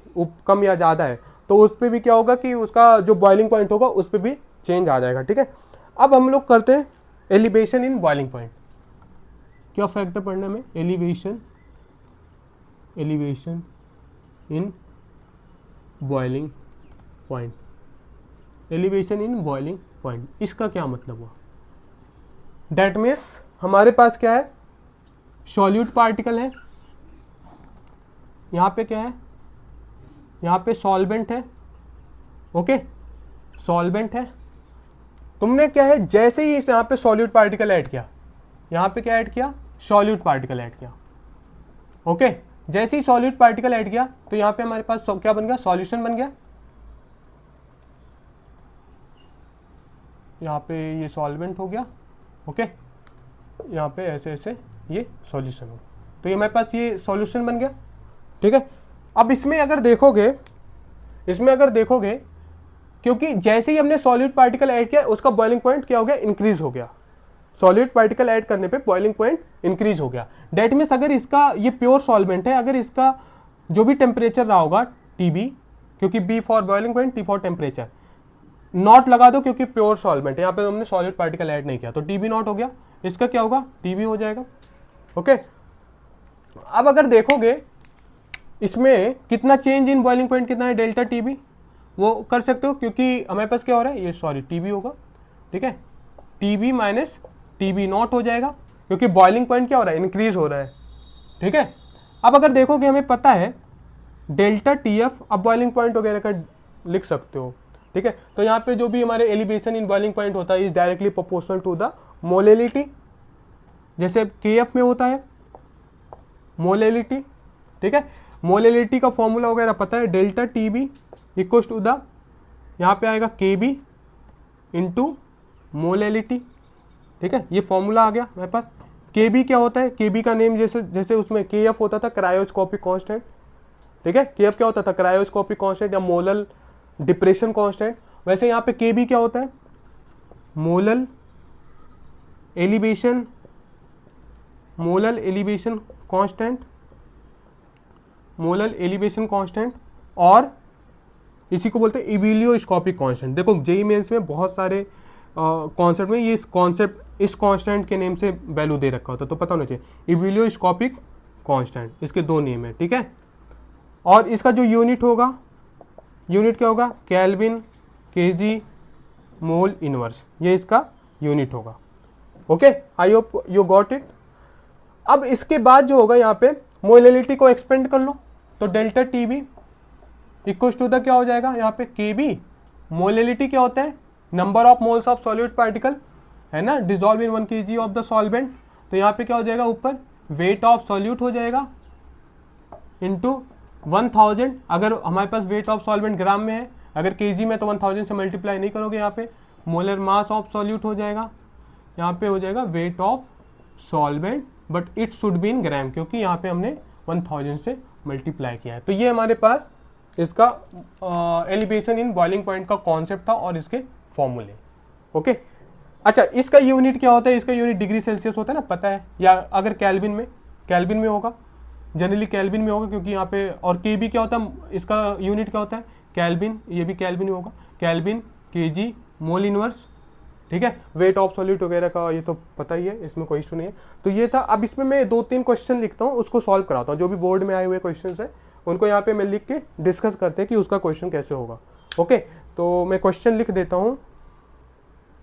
कम या ज़्यादा है, तो उस पर भी क्या होगा कि उसका जो बॉइलिंग पॉइंट होगा उस पर भी चेंज आ जाएगा। ठीक है, अब हम लोग करते हैं एलिवेशन इन बॉइलिंग पॉइंट। क्या फैक्टर पढ़ने में, elevation in boiling point, elevation in boiling point, इसका क्या मतलब हुआ। दैट मीन्स हमारे पास क्या है, सॉल्यूट पार्टिकल है, यहाँ पे क्या है, यहाँ पे सॉल्वेंट है। ओके, सॉल्वेंट है, तुमने क्या है जैसे ही इस यहाँ पे सॉल्यूट पार्टिकल ऐड किया, यहाँ पे क्या ऐड किया, सॉल्यूट पार्टिकल ऐड किया। ओके, जैसे ही सॉल्यूट पार्टिकल ऐड किया तो यहाँ पे हमारे पास क्या बन गया, सॉल्यूशन बन गया। यहाँ पे ये सॉल्वेंट हो गया। ओके, यहाँ पे ऐसे ऐसे ये सॉल्यूशन हो, तो ये हमारे पास ये सॉल्यूशन बन गया। ठीक है, अब इसमें अगर देखोगे क्योंकि जैसे ही हमने सॉलिड पार्टिकल ऐड किया उसका बॉइलिंग पॉइंट क्या हो गया, इंक्रीज हो गया। सॉलिड पार्टिकल ऐड करने पे बॉइलिंग पॉइंट इंक्रीज हो गया। डेट मीन्स अगर इसका ये प्योर सॉल्वेंट है, अगर इसका जो भी टेम्परेचर रहा होगा टीबी, क्योंकि B for boiling point, T for temperature. Nought लगा दो क्योंकि प्योर सॉल्वेंट, यहाँ पे हमने सॉलिड पार्टिकल ऐड नहीं किया, तो टी बी नॉट हो गया, इसका क्या होगा, टी बी हो जाएगा। ओके, अब अगर देखोगे इसमें कितना चेंज इन बॉइलिंग पॉइंट कितना है, डेल्टा टी बी, वो कर सकते हो क्योंकि हमारे पास क्या हो रहा है, ये सॉरी टी बी होगा, ठीक है, T B minus T B nought हो जाएगा, क्योंकि बॉइलिंग पॉइंट क्या हो रहा है, इंक्रीज हो रहा है, ठीक है। अब अगर देखोगे हमें पता है डेल्टा टी एफ, अब बॉइलिंग पॉइंट वगैरह का लिख सकते हो, ठीक है। तो यहाँ पे जो भी हमारे एलिवेशन इन बॉइलिंग पॉइंट होता है is directly proportional to the molality, जैसे के एफ में होता है मोलेलिटी, ठीक है। मोलेलिटी का फॉर्मूला वगैरह पता है, delta T B equal to the, यहाँ पे आएगा के बी इंटू मोलेलिटी, ठीक है, ये फॉर्मूला आ गया मेरे पास। के बी क्या होता है, के बी का नेम जैसे उसमें के एफ होता था क्रायोस्कोपिक कांस्टेंट, ठीक है, के एफ क्या होता था क्रायोस्कोपिक कांस्टेंट या मोलल डिप्रेशन कांस्टेंट, वैसे यहाँ पे के बी क्या होता है, molal elevation constant, molal elevation constant, और इसी को बोलते हैं इबिलियोस्कोपिक कांस्टेंट। देखो जेई मेंस में बहुत सारे कॉन्सेप्ट में ये इस कांस्टेंट के नेम से वैल्यू दे रखा होता है, तो पता होना चाहिए इबिलियोस्कोपिक कांस्टेंट, इसके दो नेम है, ठीक है। और इसका जो यूनिट होगा, यूनिट क्या होगा, केल्विन, केजी, मोल इनवर्स, ये इसका यूनिट होगा। Okay, I hope you got it. अब इसके बाद जो होगा यहाँ पे मोलेलिटी को एक्सपेंड कर लो, तो delta T B equal to the क्या हो जाएगा, यहाँ पे के बी, मोलेलिटी क्या होता है, number of moles of solute particle, है ना, dissolve in 1 kg of the solvent, तो यहाँ पे क्या हो जाएगा, ऊपर वेट ऑफ सॉल्यूट हो जाएगा इंटू 1000, अगर हमारे पास वेट ऑफ सॉल्वेंट ग्राम में है, अगर केजी में तो 1000 से मल्टीप्लाई नहीं करोगे, यहाँ पे मोलर मास ऑफ सॉल्यूट हो जाएगा, यहाँ पे हो जाएगा weight of solvent, but it should be in gram, क्योंकि यहाँ पे हमने 1000 से मल्टीप्लाई किया है। तो ये हमारे पास इसका एलिवेशन इन बॉइलिंग पॉइंट का कॉन्सेप्ट था और इसके फॉर्मूले। ओके, अच्छा, इसका यूनिट क्या होता है, इसका यूनिट डिग्री सेल्सियस होता है ना, पता है, या अगर केल्विन में होगा, जनरली केल्विन में होगा, क्योंकि यहाँ पे, और के बी क्या होता है, इसका यूनिट क्या होता है, केल्विन, ये भी केल्विन में होगा, केल्विन, केजी, मोल इनवर्स, ठीक है। वेट ऑफ सॉल्यूट वगैरह का ये तो पता ही है, इसमें कोई इशू नहीं है। तो ये था। अब इसमें मैं 2-3 क्वेश्चन लिखता हूँ, उसको सॉल्व कराता हूँ, जो भी बोर्ड में आए हुए क्वेश्चन है उनको यहाँ पे मैं लिख के डिस्कस करते हैं कि उसका क्वेश्चन कैसे होगा। ओके, तो मैं क्वेश्चन लिख देता हूँ,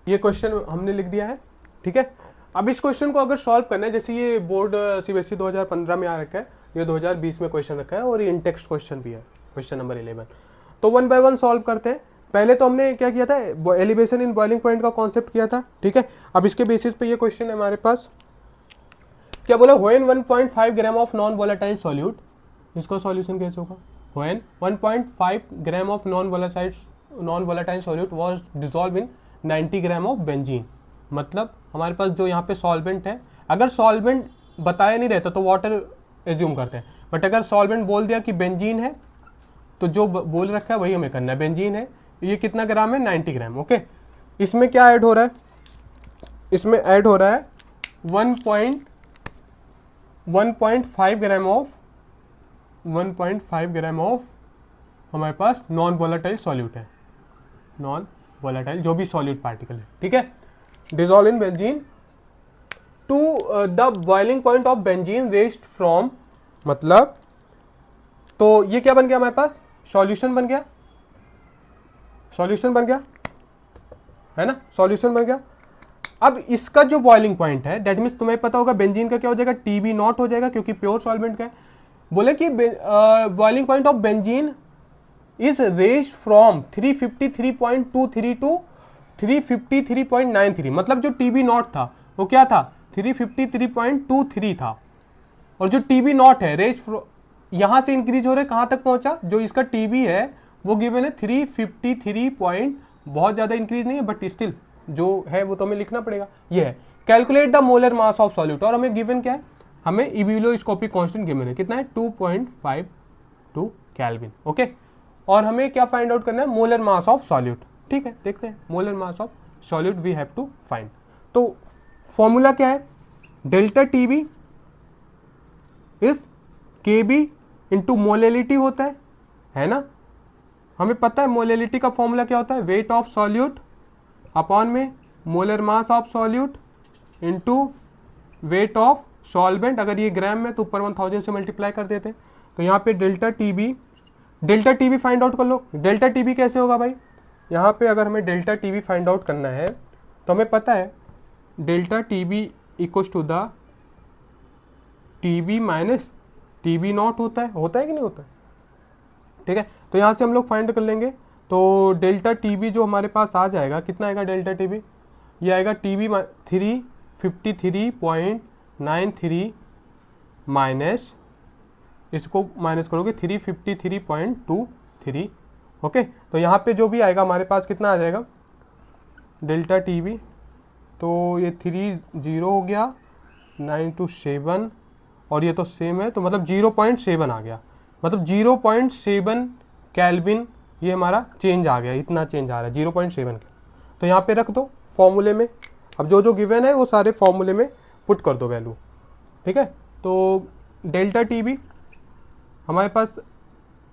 ये क्वेश्चन हमने लिख दिया है, ठीक है। अब इस क्वेश्चन को अगर सॉल्व करना है, जैसे ये बोर्ड सीबीएसई 2015 में आ रखा है, ये 2020 में क्वेश्चन रखा है, और ये इन टेक्स्ट क्वेश्चन भी है, क्वेश्चन नंबर 11। तो 1 बाय 1 सॉल्व करते हैं। पहले तो हमने क्या किया था, एलिवेशन इन बॉइलिंग पॉइंट का कॉन्सेप्ट किया था, ठीक है। अब इसके बेसिस पे ये क्वेश्चन है हमारे पास, क्या बोला, when 1.5 gram of non volatile solute, इसका सॉल्यूशन कैसे होगा, when 1.5 gram of non volatile solute was dissolve in 90 gram of benzene. मतलब हमारे पास जो यहाँ पे सॉल्वेंट है, अगर सॉल्वेंट बताया नहीं रहता तो वाटर एज्यूम करते हैं, बट अगर सॉल्वेंट बोल दिया कि बेंजीन है, तो जो बोल रखा है वही हमें करना है, बेंजीन है, ये कितना ग्राम है, 90 ग्राम। ओके, इसमें क्या ऐड हो रहा है, इसमें ऐड हो रहा है 1.5 ग्राम ऑफ हमारे पास नॉन वोलेटाइल सॉल्यूट है, नॉन वोलेटाइल जो भी सॉल्यूट पार्टिकल है, ठीक है, dissolve in benzene to the boiling point of benzene raised from, मतलब तो ये क्या बन गया हमारे पास, सॉल्यूशन बन गया, है ना, सॉल्यूशन बन गया। अब इसका जो बॉइलिंग पॉइंट है, डेट मीन्स तुम्हें पता होगा बेंजीन का क्या हो जाएगा, टीबी नॉट हो जाएगा, क्योंककि प्योर सॉल्वेंट का है। बोले कि boiling point of benzene is raised from 353.23 to 353.93, मतलब जो टीबी नॉट था वो क्या था, 353.23 था, और जो टीबी नॉट है रेज्ड यहां से इंक्रीज हो रहा है, कहां तक पहुंचा, जो इसका टीबी है वो गिवन है 353 बहुत ज्यादा इंक्रीज नहीं है, बट स्टिल जो है वो तो हमें लिखना पड़ेगा, ये है। Calculate the molar mass of solute, और हमें गिवन क्या है, हमें इबिलियोस्कोपिक कांस्टेंट गिवन है, कितना है, 2.52 केल्विन। ओके, और हमें क्या फाइंड आउट करना है, मोलर मास ऑफ सॉल्यूट, ठीक है, देखते हैं, molar mass of solute we have to find. तो फॉर्मूला क्या है, delta TB is KB into molality होता है ना, हमें पता है मोलैलिटी का फॉर्मूला क्या होता है, वेट ऑफ सॉल्यूट अपॉन में molar mass of solute into wait of solvent. अगर ये ग्राम में तो ऊपर 1000 से मल्टीप्लाई कर देते हैं। तो यहाँ पे delta T B find out कर लो। डेल्टा टी बी कैसे होगा भाई, यहाँ पे अगर हमें delta T B find out करना है तो हमें पता है delta T B equals to the T B minus T B nought होता है कि नहीं होता है, ठीक है। तो यहाँ से हम लोग फाइंड कर लेंगे। तो डेल्टा टी बी जो हमारे पास आ जाएगा, कितना आएगा डेल्टा टी बी, ये आएगा टी बी 353.93 माइनस, इसको माइनस करोगे 353.23। ओके, तो यहाँ पे जो भी आएगा हमारे पास कितना आ जाएगा डेल्टा टी बी, तो ये 30 हो गया 9 to 7 और ये तो सेम है, तो मतलब 0.7 आ गया, मतलब 0.7 केल्विन ये हमारा चेंज आ गया, इतना चेंज आ रहा है 0.7 का। तो यहाँ पे रख दो फॉर्मूले में। अब जो जो गिवन है वो सारे फॉर्मूले में पुट कर दो वैल्यू, ठीक है। तो डेल्टा टी बी हमारे पास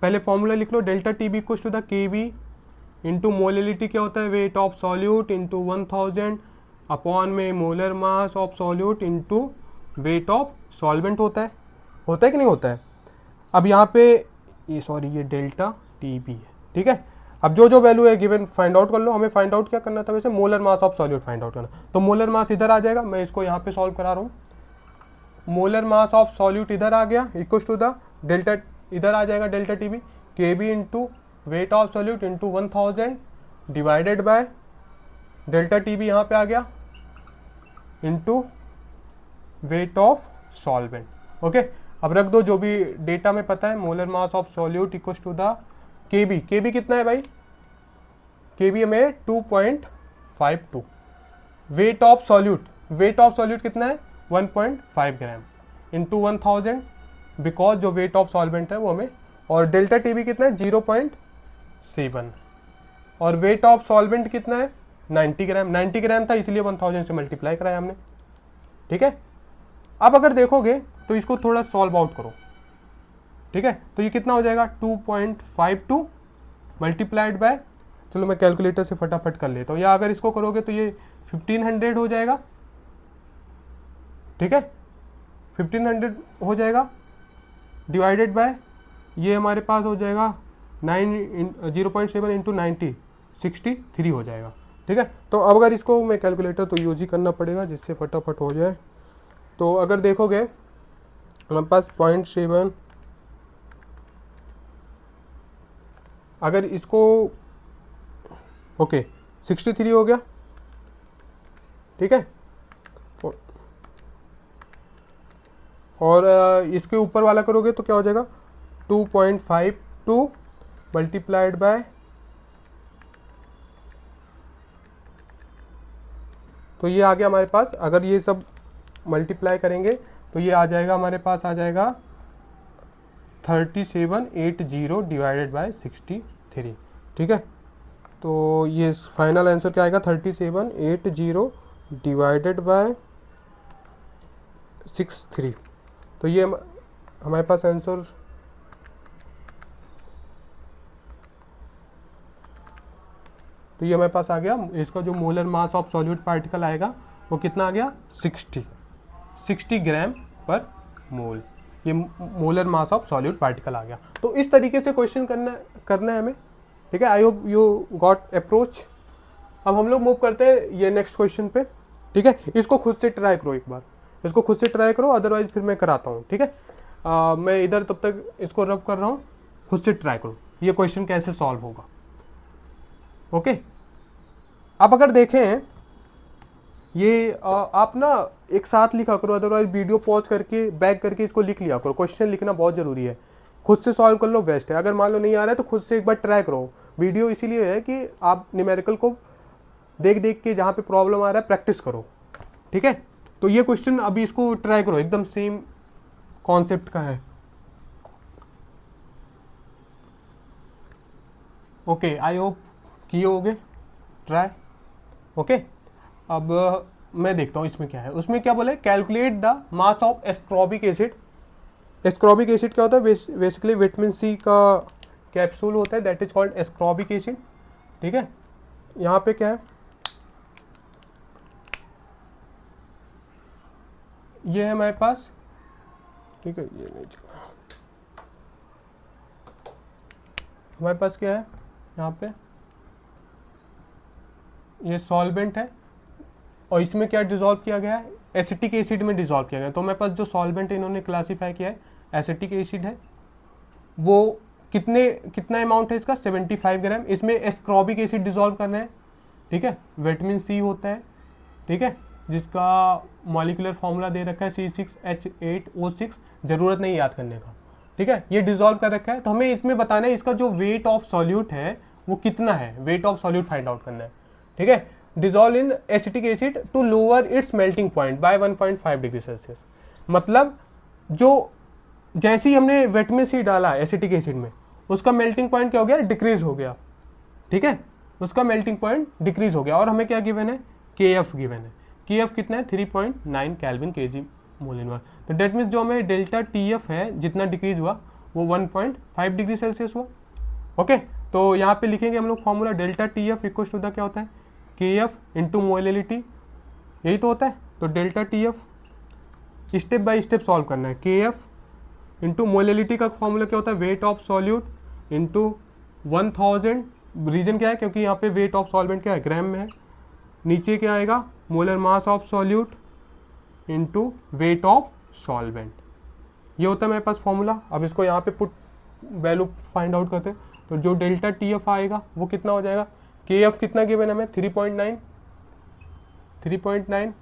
पहले फॉर्मूला लिख लो, delta T B equals to the K B into molality क्या होता है, weight of solute into 1000 upon में molar mass of solute into weight of solvent होता है कि नहीं होता है। अब यहाँ पे ये डेल्टा टी बी है, ठीक है। अब जो जो वैल्यू है गिवन फाइंड आउट कर लो। हमें फाइंड आउट क्या करना था वैसे, molar mass of solute find out करना। तो मोलर मास इधर आ जाएगा, मैं इसको यहाँ पे सॉल्व करा रहा हूँ। मोलर मास ऑफ सॉल्यूट इधर आ गया इक्वल्स टू द डेल्टा, इधर आ जाएगा delta T B K B into weight of solute into 1000 divided by delta T B यहाँ पे आ गया into weight of solvent. Okay, अब रख दो जो भी डेटा में पता है, molar mass of solute equals to the K B कितना है भाई, के बी हमें 2.52। वेट ऑफ सॉल्यूट कितना है 1.5 ग्राम इंटू 1000, बिकॉज जो वेट ऑफ सॉल्वेंट है वो हमें, और डेल्टा टी बी कितना है 0.7 और वेट ऑफ सॉल्वेंट कितना है 90 ग्राम। 90 ग्राम था इसलिए 1000 से मल्टीप्लाई कराया हमने, ठीक है। अब अगर देखोगे तो इसको थोड़ा सॉल्व आउट करो, ठीक है। तो ये कितना हो जाएगा 2.52 मल्टीप्लाइड बाय, चलो मैं कैलकुलेटर से फटाफट कर लेता हूँ, या अगर इसको करोगे तो ये 1500 हो जाएगा, ठीक है। 1500 हो जाएगा डिवाइडेड बाय ये हमारे पास हो जाएगा 0.7 इंटू 90 63 हो जाएगा, ठीक है। तो अब अगर इसको मैं कैलकुलेटर तो यूज ही करना पड़ेगा जिससे फटाफट हो जाए। तो अगर देखोगे हमारे पास 0.7, अगर इसको ओके 63 हो गया, ठीक है। और इसके ऊपर वाला करोगे तो क्या हो जाएगा 2.52 मल्टीप्लाइड बाय, तो ये आ गया हमारे पास। अगर ये सब मल्टीप्लाई करेंगे तो ये आ जाएगा हमारे पास, आ जाएगा 3780 डिवाइडेड बाय 63, ठीक है। तो ये फाइनल आंसर क्या आएगा 3780 डिवाइडेड बाय 63। तो ये हमारे पास आंसर, तो ये हमारे पास आ गया। इसका जो molar mass of solute particle आएगा वो कितना आ गया 60 ग्राम पर मोल, ये molar mass of solute particle आ गया। तो इस तरीके से क्वेश्चन करना है हमें, ठीक है। I hope you got approach. अब हम लोग मूव करते हैं ये नेक्स्ट क्वेश्चन पे, ठीक है। इसको खुद से ट्राई करो, एक बार इसको खुद से ट्राई करो, अदरवाइज फिर मैं कराता हूँ, ठीक है। मैं इधर तब तक इसको रब कर रहा हूँ, खुद से ट्राई करो ये क्वेश्चन कैसे सॉल्व होगा, ओके। अब अगर देखें ये आप ना एक साथ लिखा करो, अदरवाइज वीडियो पॉज करके बैक करके इसको लिख लिया करो। क्वेश्चन लिखना बहुत ज़रूरी है, खुद से सॉल्व कर लो बेस्ट है। अगर मान लो नहीं आ रहा है तो खुद से एक बार ट्राई करो। वीडियो इसीलिए है कि आप न्यूमेरिकल को देख देख के जहाँ पे प्रॉब्लम आ रहा है प्रैक्टिस करो, ठीक है। तो ये क्वेश्चन अभी इसको ट्राई करो, एकदम सेम कॉन्सेप्ट का है, ओके। आई होप किए होगे ट्राई, ओके। अब मैं देखता हूँ इसमें क्या है। उसमें क्या बोला है, calculate the mass of ascorbic acid. Ascorbic acid क्या होता है, बेसिकली विटामिन सी का कैप्सूल होता है that is called ascorbic acid. ठीक है, यहाँ पे क्या है, ये है हमारे पास, ठीक है, ये नहीं चला, हमारे पास क्या है यहाँ पे, ये सॉल्वेंट है और इसमें क्या डिजोल्व किया गया है, एसिटिक एसिड में डिजोल्व किया गया। तो हमारे पास जो सॉल्वेंट इन्होंने क्लासीफाई किया है एसिटिक एसिड है, वो कितना अमाउंट है इसका 75 ग्राम। इसमें एस्कॉर्बिक एसिड डिजोल्व करना है, ठीक है, विटामिन सी होता है, ठीक है, जिसका मॉलिक्यूलर फॉर्मूला दे रखा है C6H8O6, जरूरत नहीं याद करने का, ठीक है, ये डिजोल्व कर रखा है। तो हमें इसमें बताना है इसका जो वेट ऑफ सॉल्यूट है वो कितना है, weight of solute find out करना है, ठीक है। Dissolve in acetic acid to lower its melting point by 1.5 degree Celsius. मतलब जो जैसे ही हमने विटामिन सी डाला एसिटिक एसिड में, उसका मेल्टिंग पॉइंट क्या हो गया, डिक्रीज हो गया, ठीक है, उसका मेल्टिंग पॉइंट डिक्रीज हो गया। और हमें क्या गिवन है, KF गिवन है। KF कितना है 3.9 केल्विन kg मोल इनवर्स। तो डेट मीन्स जो हमें डेल्टा TF है जितना डिक्रीज हुआ वो 1.5 डिग्री सेल्सियस हुआ। ओके, तो यहाँ पे लिखेंगे हम लोग formula, delta TF equal to the क्या होता है, KF इंटू मोलिलिटी, यही तो होता है। तो delta TF step by step solve करना है। KF इंटू मोलिलिटी का फॉर्मूला क्या होता है, weight of solute into 1000। Reason क्या है, क्योंकि यहाँ पे वेट ऑफ सॉल्वेंट क्या है, ग्राम में है। नीचे क्या आएगा, molar mass of solute into weight of solvent, ये होता है मेरे पास फॉर्मूला। अब इसको यहाँ पे पुट वैल्यू फाइंड आउट करते हैं। तो जो डेल्टा TF आएगा वो कितना हो जाएगा, KF कितना गिवन है हमें 3.9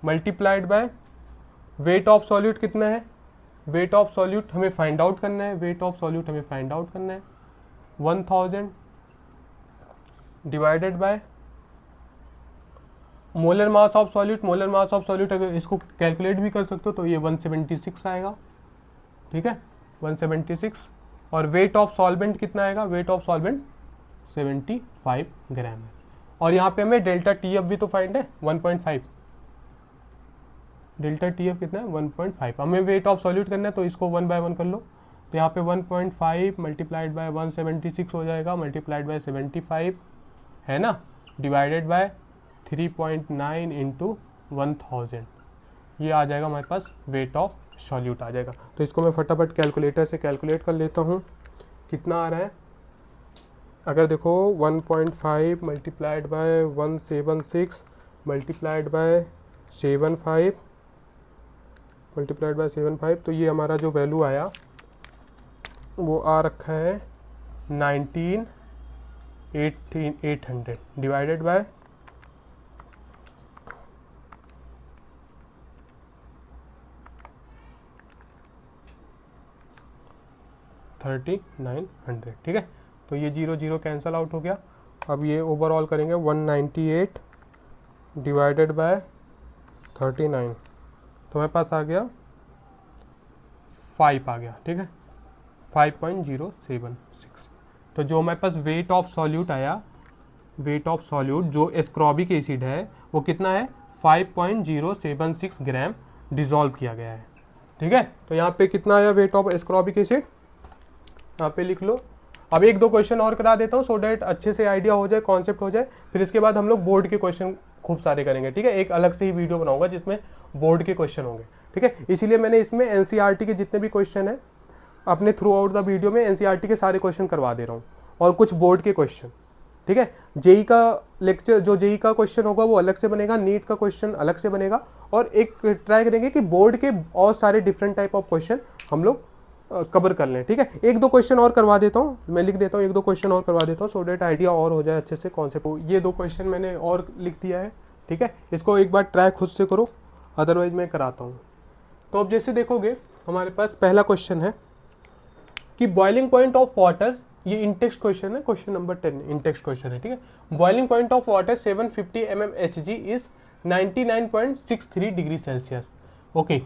multiplied by weight of solute कितना है, वेट ऑफ सॉल्यूट हमें फाइंड आउट करना है, वेट ऑफ सॉल्यूट हमें फाइंड आउट करना है 1000 divided by molar mass of solute. Molar mass of solute अगर इसको कैलकुलेट भी कर सकते हो तो ये 176 आएगा, ठीक है, 176। और वेट ऑफ सॉल्वेंट कितना आएगा, वेट ऑफ सॉल्वेंट 75 ग्राम है। और यहाँ पे हमें डेल्टा TF भी तो फाइंड है 1.5, डेल्टा TF कितना है 1.5। हमें वेट ऑफ सॉल्यूट करना है तो इसको 1 बाय 1 कर लो। तो यहाँ पे 1.5 मल्टीप्लाइड बाय 176 हो जाएगा, मल्टीप्लाइड बाय 75 है ना, डिवाइडेड बाय 3.9 इंटू 1000, ये आ जाएगा हमारे पास वेट ऑफ सॉल्यूट आ जाएगा। तो इसको मैं फटाफट कैलकुलेटर से कैलकुलेट कर लेता हूँ कितना आ रहा है। अगर देखो 1.5 मल्टीप्लाइड बाय 176 मल्टीप्लाइड बाय 75 तो ये हमारा जो वैल्यू आया वो आ रखा है 19800 डिवाइडेड बाय 3900, ठीक है। तो ये 0 0 कैंसल आउट हो गया। अब ये ओवरऑल करेंगे 198 डिवाइडेड बाय 39, तो हमारे पास आ गया 5 आ गया, ठीक है, 5.076। तो जो हमारे पास वेट ऑफ सॉल्यूट आया, वेट ऑफ सॉल्यूट जो एस्कॉर्बिक एसिड है वो कितना है 5.076 ग्राम डिजोल्व किया गया है, ठीक है। तो यहाँ पे कितना आया वेट ऑफ एस्कॉर्बिक एसिड, यहाँ पे लिख लो। अब एक दो क्वेश्चन और करा देता हूँ सो डैट अच्छे से आइडिया हो जाए, कॉन्सेप्ट हो जाए। फिर इसके बाद हम लोग बोर्ड के क्वेश्चन खूब सारे करेंगे, ठीक है। एक अलग से ही वीडियो बनाऊंगा जिसमें बोर्ड के क्वेश्चन होंगे, ठीक है। इसीलिए मैंने इसमें NCERT के जितने भी क्वेश्चन है अपने थ्रू आउट द वीडियो में NCERT के सारे क्वेश्चन करवा दे रहा हूँ, और कुछ बोर्ड के क्वेश्चन, ठीक है। जेई का लेक्चर, जो जेई का क्वेश्चन होगा वो अलग से बनेगा, नीट का क्वेश्चन अलग से बनेगा, और एक ट्राई करेंगे कि बोर्ड के और सारे डिफरेंट टाइप ऑफ क्वेश्चन हम लोग कवर कर लें, ठीक है। एक दो क्वेश्चन और करवा देता हूँ, मैं लिख देता हूँ, एक दो क्वेश्चन और करवा देता हूँ सो डेट आइडिया और हो जाए अच्छे से कॉन्सेप्ट। ये दो क्वेश्चन मैंने और लिख दिया है, ठीक है। इसको एक बार ट्राई खुद से करो, अदरवाइज मैं कराता हूँ। तो अब जैसे देखोगे हमारे पास पहला क्वेश्चन है कि बॉइलिंग पॉइंट ऑफ वाटर, ये इनटेक्स्ट क्वेश्चन है, क्वेश्चन नंबर 10 इनटेक्स्ट क्वेश्चन है, ठीक है। Boiling point of water 750 mmHg is 99.63 degree Celsius. Okay,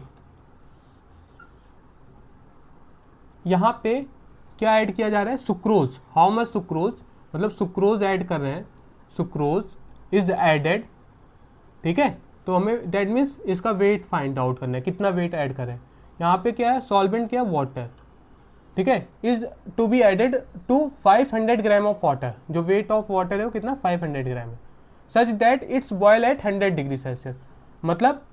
यहाँ पे क्या ऐड किया जा रहा है, सुक्रोज। हाउ मच सुक्रोज, मतलब सुक्रोज ऐड कर रहे हैं, सुक्रोज इज एडेड, ठीक है। तो हमें दैट मीन्स इसका वेट फाइंड आउट करना है, कितना वेट ऐड करें। यहाँ पे क्या है, सॉल्वेंट क्या है, वाटर, ठीक है, is to be added to 500 gram of water, जो वेट ऑफ वाटर है वो कितना 500 ग्राम है, such that it's boil at 100 degree Celsius, मतलब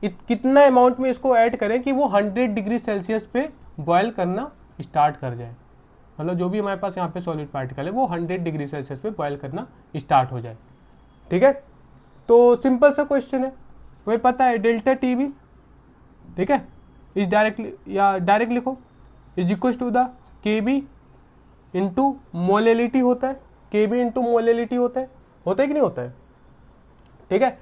कितना अमाउंट में इसको ऐड करें कि वो 100 डिग्री सेल्सियस पे बॉयल करना स्टार्ट कर जाए, मतलब जो भी हमारे पास यहाँ पे सॉलिड पार्टिकल है वो 100 डिग्री सेल्सियस पे बॉयल करना स्टार्ट हो जाए। ठीक है, तो सिंपल सा क्वेश्चन है, वही पता है डेल्टा टी बी, ठीक है, इस डायरेक्टली या डायरेक्ट लिखो, is equal to the K B into molality होता है, के बी इंटू मोलेलिटी होता है कि नहीं होता है। ठीक है,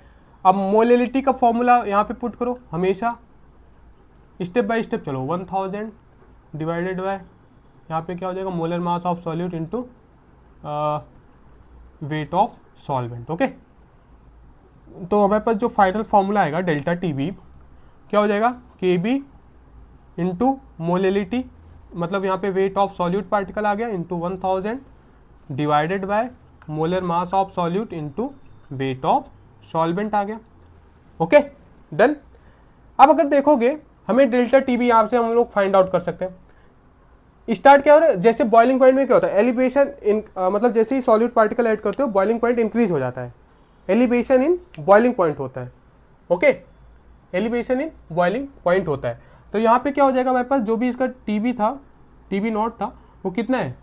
अब मोलेलिटी का फॉर्मूला यहाँ पे पुट करो, हमेशा स्टेप बाय स्टेप चलो, 1000 डिवाइडेड बाय यहाँ पे क्या हो जाएगा molar mass of solute into weight of solvent. Okay, तो हमारे पास जो फाइनल फॉर्मूला आएगा डेल्टा टी बी क्या हो जाएगा, के बी इंटू मोलेलिटी, मतलब यहाँ पे वेट ऑफ सॉल्यूट पार्टिकल आ गया into 1000 divided by molar mass of solute into weight of solvent आ गया। Okay done. अब अगर देखोगे हमें डेल्टा टी बी यहाँ से हम लोग फाइंड आउट कर सकते हैं। स्टार्ट क्या हो रहा है, जैसे बॉइलिंग पॉइंट में क्या होता है, एलिवेशन इन मतलब जैसे ही सॉल्यूट पार्टिकल ऐड करते हो बॉइलिंग पॉइंट इंक्रीज हो जाता है, एलिवेशन इन बॉइलिंग पॉइंट होता है। Okay, elevation in boiling point होता है। तो यहाँ पे क्या हो जाएगा हमारे पास, जो भी इसका टीबी था, टीबी नॉट था, वो कितना है,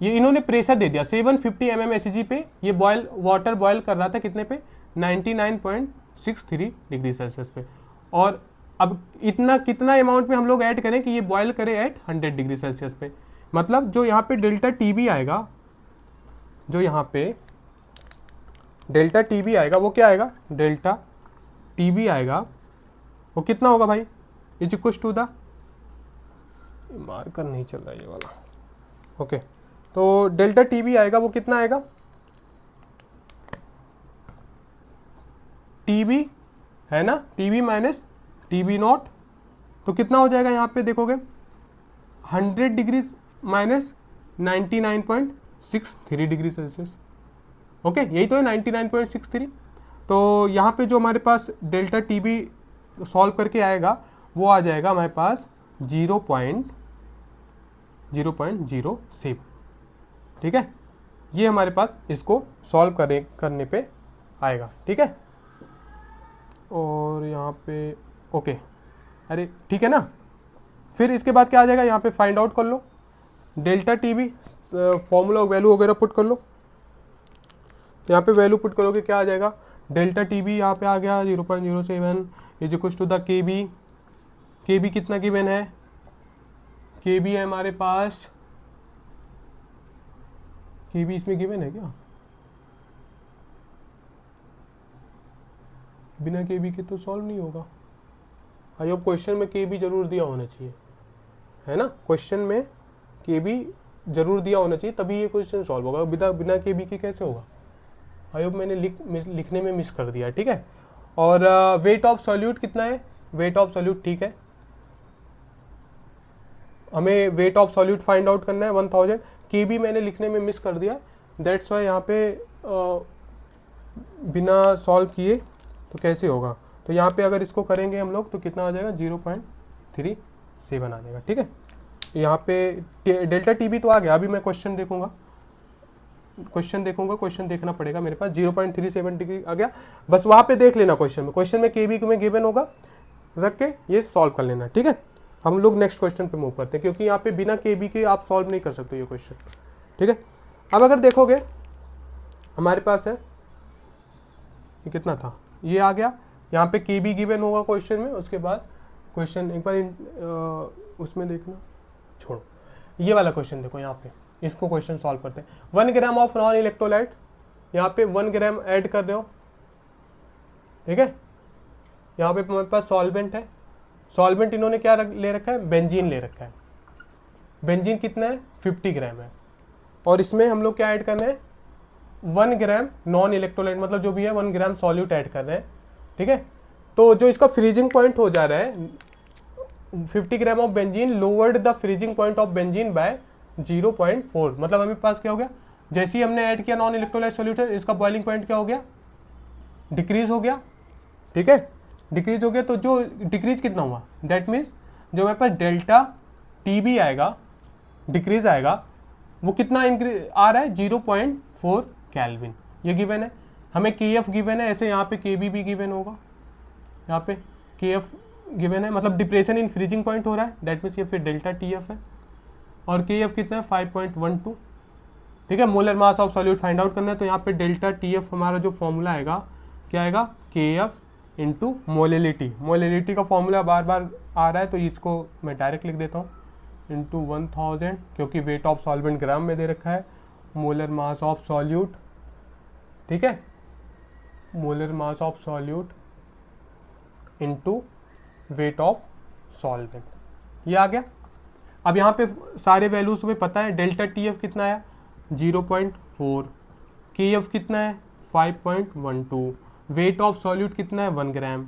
ये इन्होंने प्रेशर दे दिया 750 mmHg पे, ये बॉयल वाटर बॉयल कर रहा था कितने पे 99.63 डिग्री सेल्सियस पे, और अब इतना कितना अमाउंट में हम लोग ऐड करें कि ये बॉयल करे एट 100 डिग्री सेल्सियस पे, मतलब जो यहाँ पे डेल्टा टीबी आएगा, जो यहाँ पे डेल्टा टीबी आएगा वो क्या आएगा, डेल्टा टीबी आएगा वो कितना होगा भाई, is equal to the, marker नहीं चल रहा है ये वाला। ओके, तो डेल्टा टीबी आएगा वो कितना आएगा, टीबी है ना, टीबी माइनस टीबी नॉट, तो कितना हो जाएगा यहाँ पे देखोगे 100 degree minus 99.63 degree Celsius. Okay, यही तो है 99.63। तो यहाँ पे जो हमारे पास डेल्टा टीबी सॉल्व करके आएगा वो आ जाएगा हमारे पास 0.07। ठीक है, ये हमारे पास इसको सॉल्व करने पे आएगा। ठीक है, और यहाँ पे ओके, अरे ठीक है ना, फिर इसके बाद क्या आ जाएगा, यहाँ पे फाइंड आउट कर लो डेल्टा टीबी, फॉर्मूला वैल्यू वगैरह पुट कर लो। तो यहाँ पे वैल्यू पुट करोगे क्या आ जाएगा, डेल्टा टीबी यहाँ पे आ गया 0.07 is equal to the K B, K B कितना गिवन है, के बी है हमारे पास, के बी इसमें गिवन है क्या, बिना के बी के तो सॉल्व नहीं होगा। आई होप क्वेश्चन में के बी जरूर दिया होना चाहिए, है ना, क्वेश्चन में के बी जरूर दिया होना चाहिए तभी ये क्वेश्चन सॉल्व होगा, बिना के बी के कैसे होगा। आई होप मैंने लिखने में मिस कर दिया। ठीक है, और वेट ऑफ सॉल्यूट कितना है, वेट ऑफ सॉल्यूट, ठीक है, हमें wait of solute find out करना है 1000, के बी मैंने लिखने में मिस कर दिया, दैट्स वाई यहाँ पे बिना सॉल्व किए तो कैसे होगा, तो यहाँ पे अगर इसको करेंगे हम लोग तो कितना आ जाएगा 0.37 आ जाएगा। ठीक है, यहाँ पे डेल्टा टीबी तो आ गया, अभी मैं क्वेश्चन देखूंगा, क्वेश्चन देखना पड़ेगा मेरे पास, 0.37 डिग्री आ गया, बस वहाँ पे देख लेना क्वेश्चन में के बी में गिवन होगा, रख के ये सॉल्व कर लेना। ठीक है, हम लोग नेक्स्ट क्वेश्चन पे मूव करते हैं, क्योंकि यहाँ पे बिना के बी के आप सॉल्व नहीं कर सकते ये क्वेश्चन। ठीक है, अब अगर देखोगे हमारे पास है ये कितना था, ये आ गया, यहाँ पे के बी गिवन होगा क्वेश्चन में, उसके बाद क्वेश्चन एक बार उसमें देखना, छोड़ो ये वाला क्वेश्चन देखो, यहाँ पे इसको क्वेश्चन सॉल्व करते हैं। 1 ग्राम ऑफ नॉन इलेक्ट्रोलाइट, यहाँ पे 1 ग्राम ऐड कर रहे हो। ठीक है, यहाँ पे हमारे पास सॉल्वेंट है, सॉल्वेंट इन्होंने क्या ले रखा है, बेंजीन ले रखा है, बेंजीन कितना है 50 ग्राम है, और इसमें हम लोग क्या ऐड करना है 1 ग्राम नॉन इलेक्ट्रोलाइट, मतलब जो भी है 1 ग्राम सॉल्यूट ऐड कर रहे हैं। ठीक है, तो जो इसका फ्रीजिंग पॉइंट हो जा रहा है 50 gram of benzene lowered the freezing point of benzene by 0.4, मतलब हमें पास क्या हो गया, जैसे ही हमने ऐड किया नॉन इलेक्ट्रोलाइट सॉल्यूशन, इसका बॉइलिंग पॉइंट क्या हो गया, डिक्रीज हो गया। ठीक है, डिक्रीज हो गया, तो जो डिक्रीज कितना हुआ, दैट मीन्स जो हमारे पास डेल्टा टीबी आएगा डिक्रीज आएगा वो कितना इंक्रीज आ रहा है 0.4 केल्विन, ये गिवन है। हमें के एफ गिवन है, ऐसे यहाँ पे के बी भी गिवन होगा, यहाँ पे के एफ गिवन है, मतलब डिप्रेशन इन फ्रीजिंग पॉइंट हो रहा है, दैट मीन्स ये फिर डेल्टा टी एफ है। और के एफ कितना है 5.12, ठीक है। Molar mass of solute find out करना है, तो यहाँ पे डेल्टा टी एफ हमारा जो फॉर्मूला आएगा क्या आएगा, के एफ इंटू मोलिलिटी। मोलिलिटी का फॉर्मूला बार बार आ रहा है तो इसको मैं डायरेक्ट लिख देता हूँ, इंटू 1000, क्योंकि वेट ऑफ सॉल्वेंट ग्राम में दे रखा है। मोलर मास ऑफ सॉल्यूट, ठीक है, molar mass of solute into weight of solvent, ये आ गया। अब यहाँ पे सारे वैल्यूज में पता है, डेल्टा टी एफ कितना है 0.4, के एफ कितना है 5.12, वेट ऑफ सॉल्यूट कितना है 1 ग्राम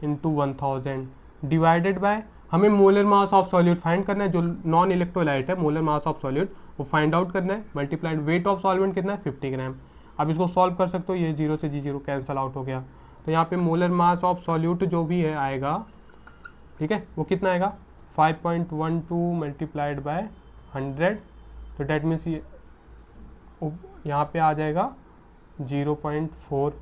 इंटू 1000 डिवाइडेड बाय, हमें molar mass of solute find करना है, जो नॉन इलेक्ट्रोलाइट है, मोलर मास ऑफ सॉल्यूट वो फाइंड आउट करना है, मल्टीप्लाइड वेट ऑफ सॉल्वेंट कितना है 50 ग्राम। अब इसको सॉल्व कर सकते हो, ये 0 से जी 0 कैंसिल आउट हो गया, तो यहाँ पे मोलर मास ऑफ सॉल्यूट जो भी है आएगा, ठीक है, वो कितना आएगा 5.12 मल्टीप्लाइड बाय 100, तो डेट मीन्स ये यहाँ पे आ जाएगा 0.4,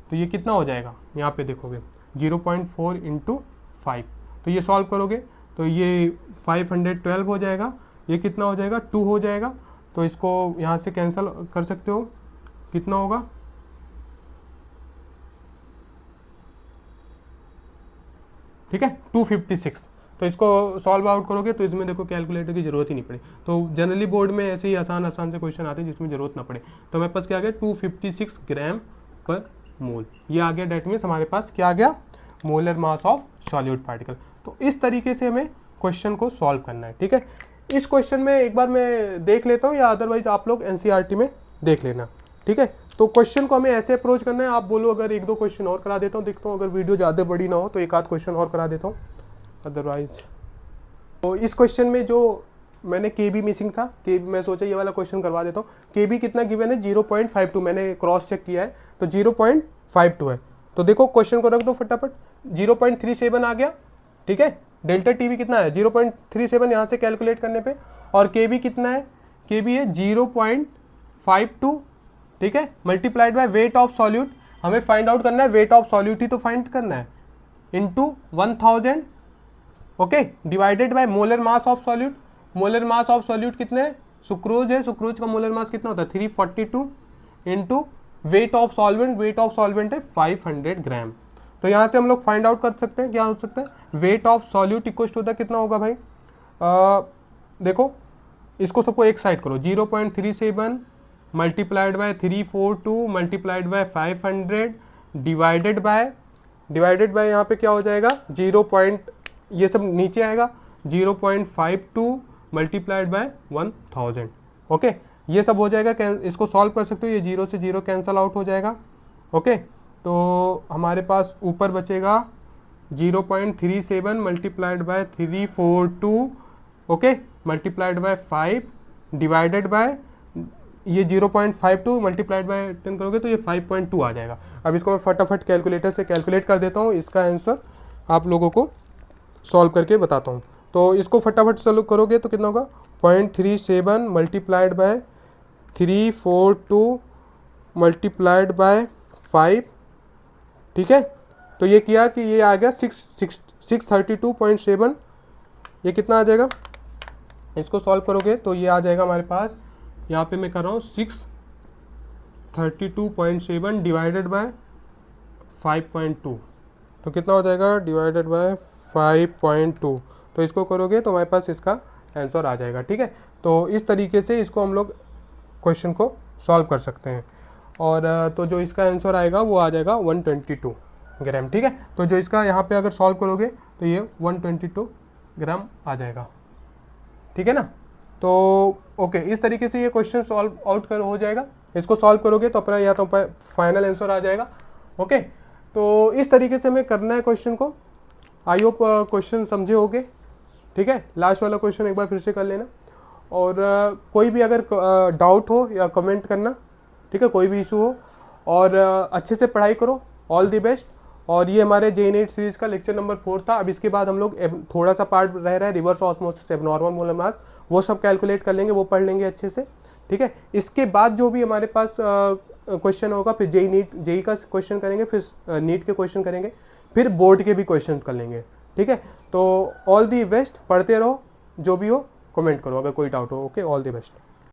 तो ये कितना हो जाएगा, यहाँ पे देखोगे 0.4 इंटू 5, तो ये सॉल्व करोगे तो ये 512 हो जाएगा, ये कितना हो जाएगा 2 हो जाएगा, तो इसको यहाँ से कैंसिल कर सकते हो, कितना होगा, ठीक है 256। तो इसको सॉल्व आउट करोगे तो इसमें देखो कैलकुलेटर की जरूरत ही नहीं पड़े, तो जनरली बोर्ड में ऐसे ही आसान आसान से क्वेश्चन आते हैं जिसमें जरूरत ना पड़े। तो हमारे पास क्या आ गया 256 ग्राम पर मोल, ये आ गया, डेट मीन्स हमारे पास क्या आ गया molar mass of solute particle. तो इस तरीके से हमें क्वेश्चन को सॉल्व करना है, ठीक है। इस क्वेश्चन में एक बार मैं देख लेता हूँ, या अदरवाइज आप लोग एनसीईआरटी में देख लेना, ठीक है। तो क्वेश्चन को हमें ऐसे अप्रोच करना है, आप बोलो अगर 1-2 क्वेश्चन और करा देता हूँ, देखता हूँ अगर वीडियो ज़्यादा बड़ी ना हो तो 1-8 क्वेश्चन और करा देता हूँ, अदरवाइज। तो इस क्वेश्चन में जो मैंने के बी मिसिंग था, के मैं सोचा ये वाला क्वेश्चन करवा देता हूँ। के बी कितना गिवन है 0.52, मैंने क्रॉस चेक किया है तो 0.52 है। तो देखो क्वेश्चन को रख दो फटाफट, 0.37 आ गया, ठीक है। डेल्टा टी बी कितना है 0.37 यहाँ से कैलकुलेट करने पे, और के बी कितना है, के बी है 0.52, ठीक है, multiplied by weight of solute, हमें फाइंड आउट करना है वेट ऑफ सॉल्यूट ही तो फाइंड करना है, into 1000, okay, divided by molar mass of solute. Molar mass of solute कितने है, सुक्रोज है, सुक्रोज का मोलर मास कितना होता है 342, into weight of solvent, wait of solvent है 500 ग्राम। तो यहाँ से हम लोग फाइंड आउट कर सकते हैं, क्या हो सकता है weight of solute equal to कितना होगा भाई, देखो इसको सबको एक साइड करो, 0.37 multiplied by 342 multiplied by 500 divided by यहाँ पे क्या हो जाएगा 0. ये सब नीचे आएगा 0.52 मल्टीप्लाइड बाय 1000, ओके, ये सब हो जाएगा, इसको सॉल्व कर सकते हो, ये 0 से 0 कैंसल आउट हो जाएगा, ओके। तो हमारे पास ऊपर बचेगा 0.37 multiplied by 342, okay, multiplied by 5 divided by ये 0.52 मल्टीप्लाइड बाय 10 करोगे तो ये 5.2 आ जाएगा। अब इसको मैं फटाफट कैलकुलेटर से कैलकुलेट कर देता हूँ, इसका आंसर आप लोगों को सॉल्व करके बताता हूँ। तो इसको फटाफट सॉल्व करोगे तो कितना होगा 0.37 मल्टीप्लाइड बाय 342 मल्टीप्लाइड बाय 5, ठीक है। तो ये किया कि ये आ गया 632.7, ये कितना आ जाएगा, इसको सॉल्व करोगे तो ये आ जाएगा हमारे पास, यहाँ पे मैं कर रहा हूँ 632.7 डिवाइडेड बाय 5.2, तो कितना हो जाएगा डिवाइडेड बाय 5.2, तो इसको करोगे तो हमारे पास इसका आंसर आ जाएगा, ठीक है। तो इस तरीके से इसको हम लोग क्वेश्चन को सॉल्व कर सकते हैं, और तो जो इसका आंसर आएगा वो आ जाएगा 122 ग्राम, ठीक है। तो जो इसका यहाँ पे अगर सॉल्व करोगे तो ये 122 ग्राम आ जाएगा, ठीक है ना। तो ओके, इस तरीके से ये क्वेश्चन सॉल्व आउट हो जाएगा, इसको सॉल्व करोगे तो अपना यहाँ तो फाइनल आंसर आ जाएगा, ओके। तो इस तरीके से हमें करना है क्वेश्चन को, आई होप क्वेश्चन समझे होगे, ठीक है। लास्ट वाला क्वेश्चन एक बार फिर से कर लेना, और कोई भी अगर डाउट हो या कमेंट करना, ठीक है, कोई भी इशू हो, और अच्छे से पढ़ाई करो, ऑल दी बेस्ट। और ये हमारे जे नीट सीरीज का लेक्चर नंबर 4 था। अब इसके बाद हम लोग थोड़ा सा पार्ट रह रहा है reverse osmosis, abnormal molar mass, वो सब कैलकुलेट कर लेंगे, वो पढ़ लेंगे अच्छे से, ठीक है। इसके बाद जो भी हमारे पास क्वेश्चन होगा, फिर जेई का क्वेश्चन करेंगे, फिर नीट के क्वेश्चन करेंगे, फिर बोर्ड के भी क्वेश्चन कर लेंगे, ठीक है। तो ऑल दी बेस्ट, पढ़ते रहो, जो भी हो कमेंट करो अगर कोई डाउट हो। Okay, all the best.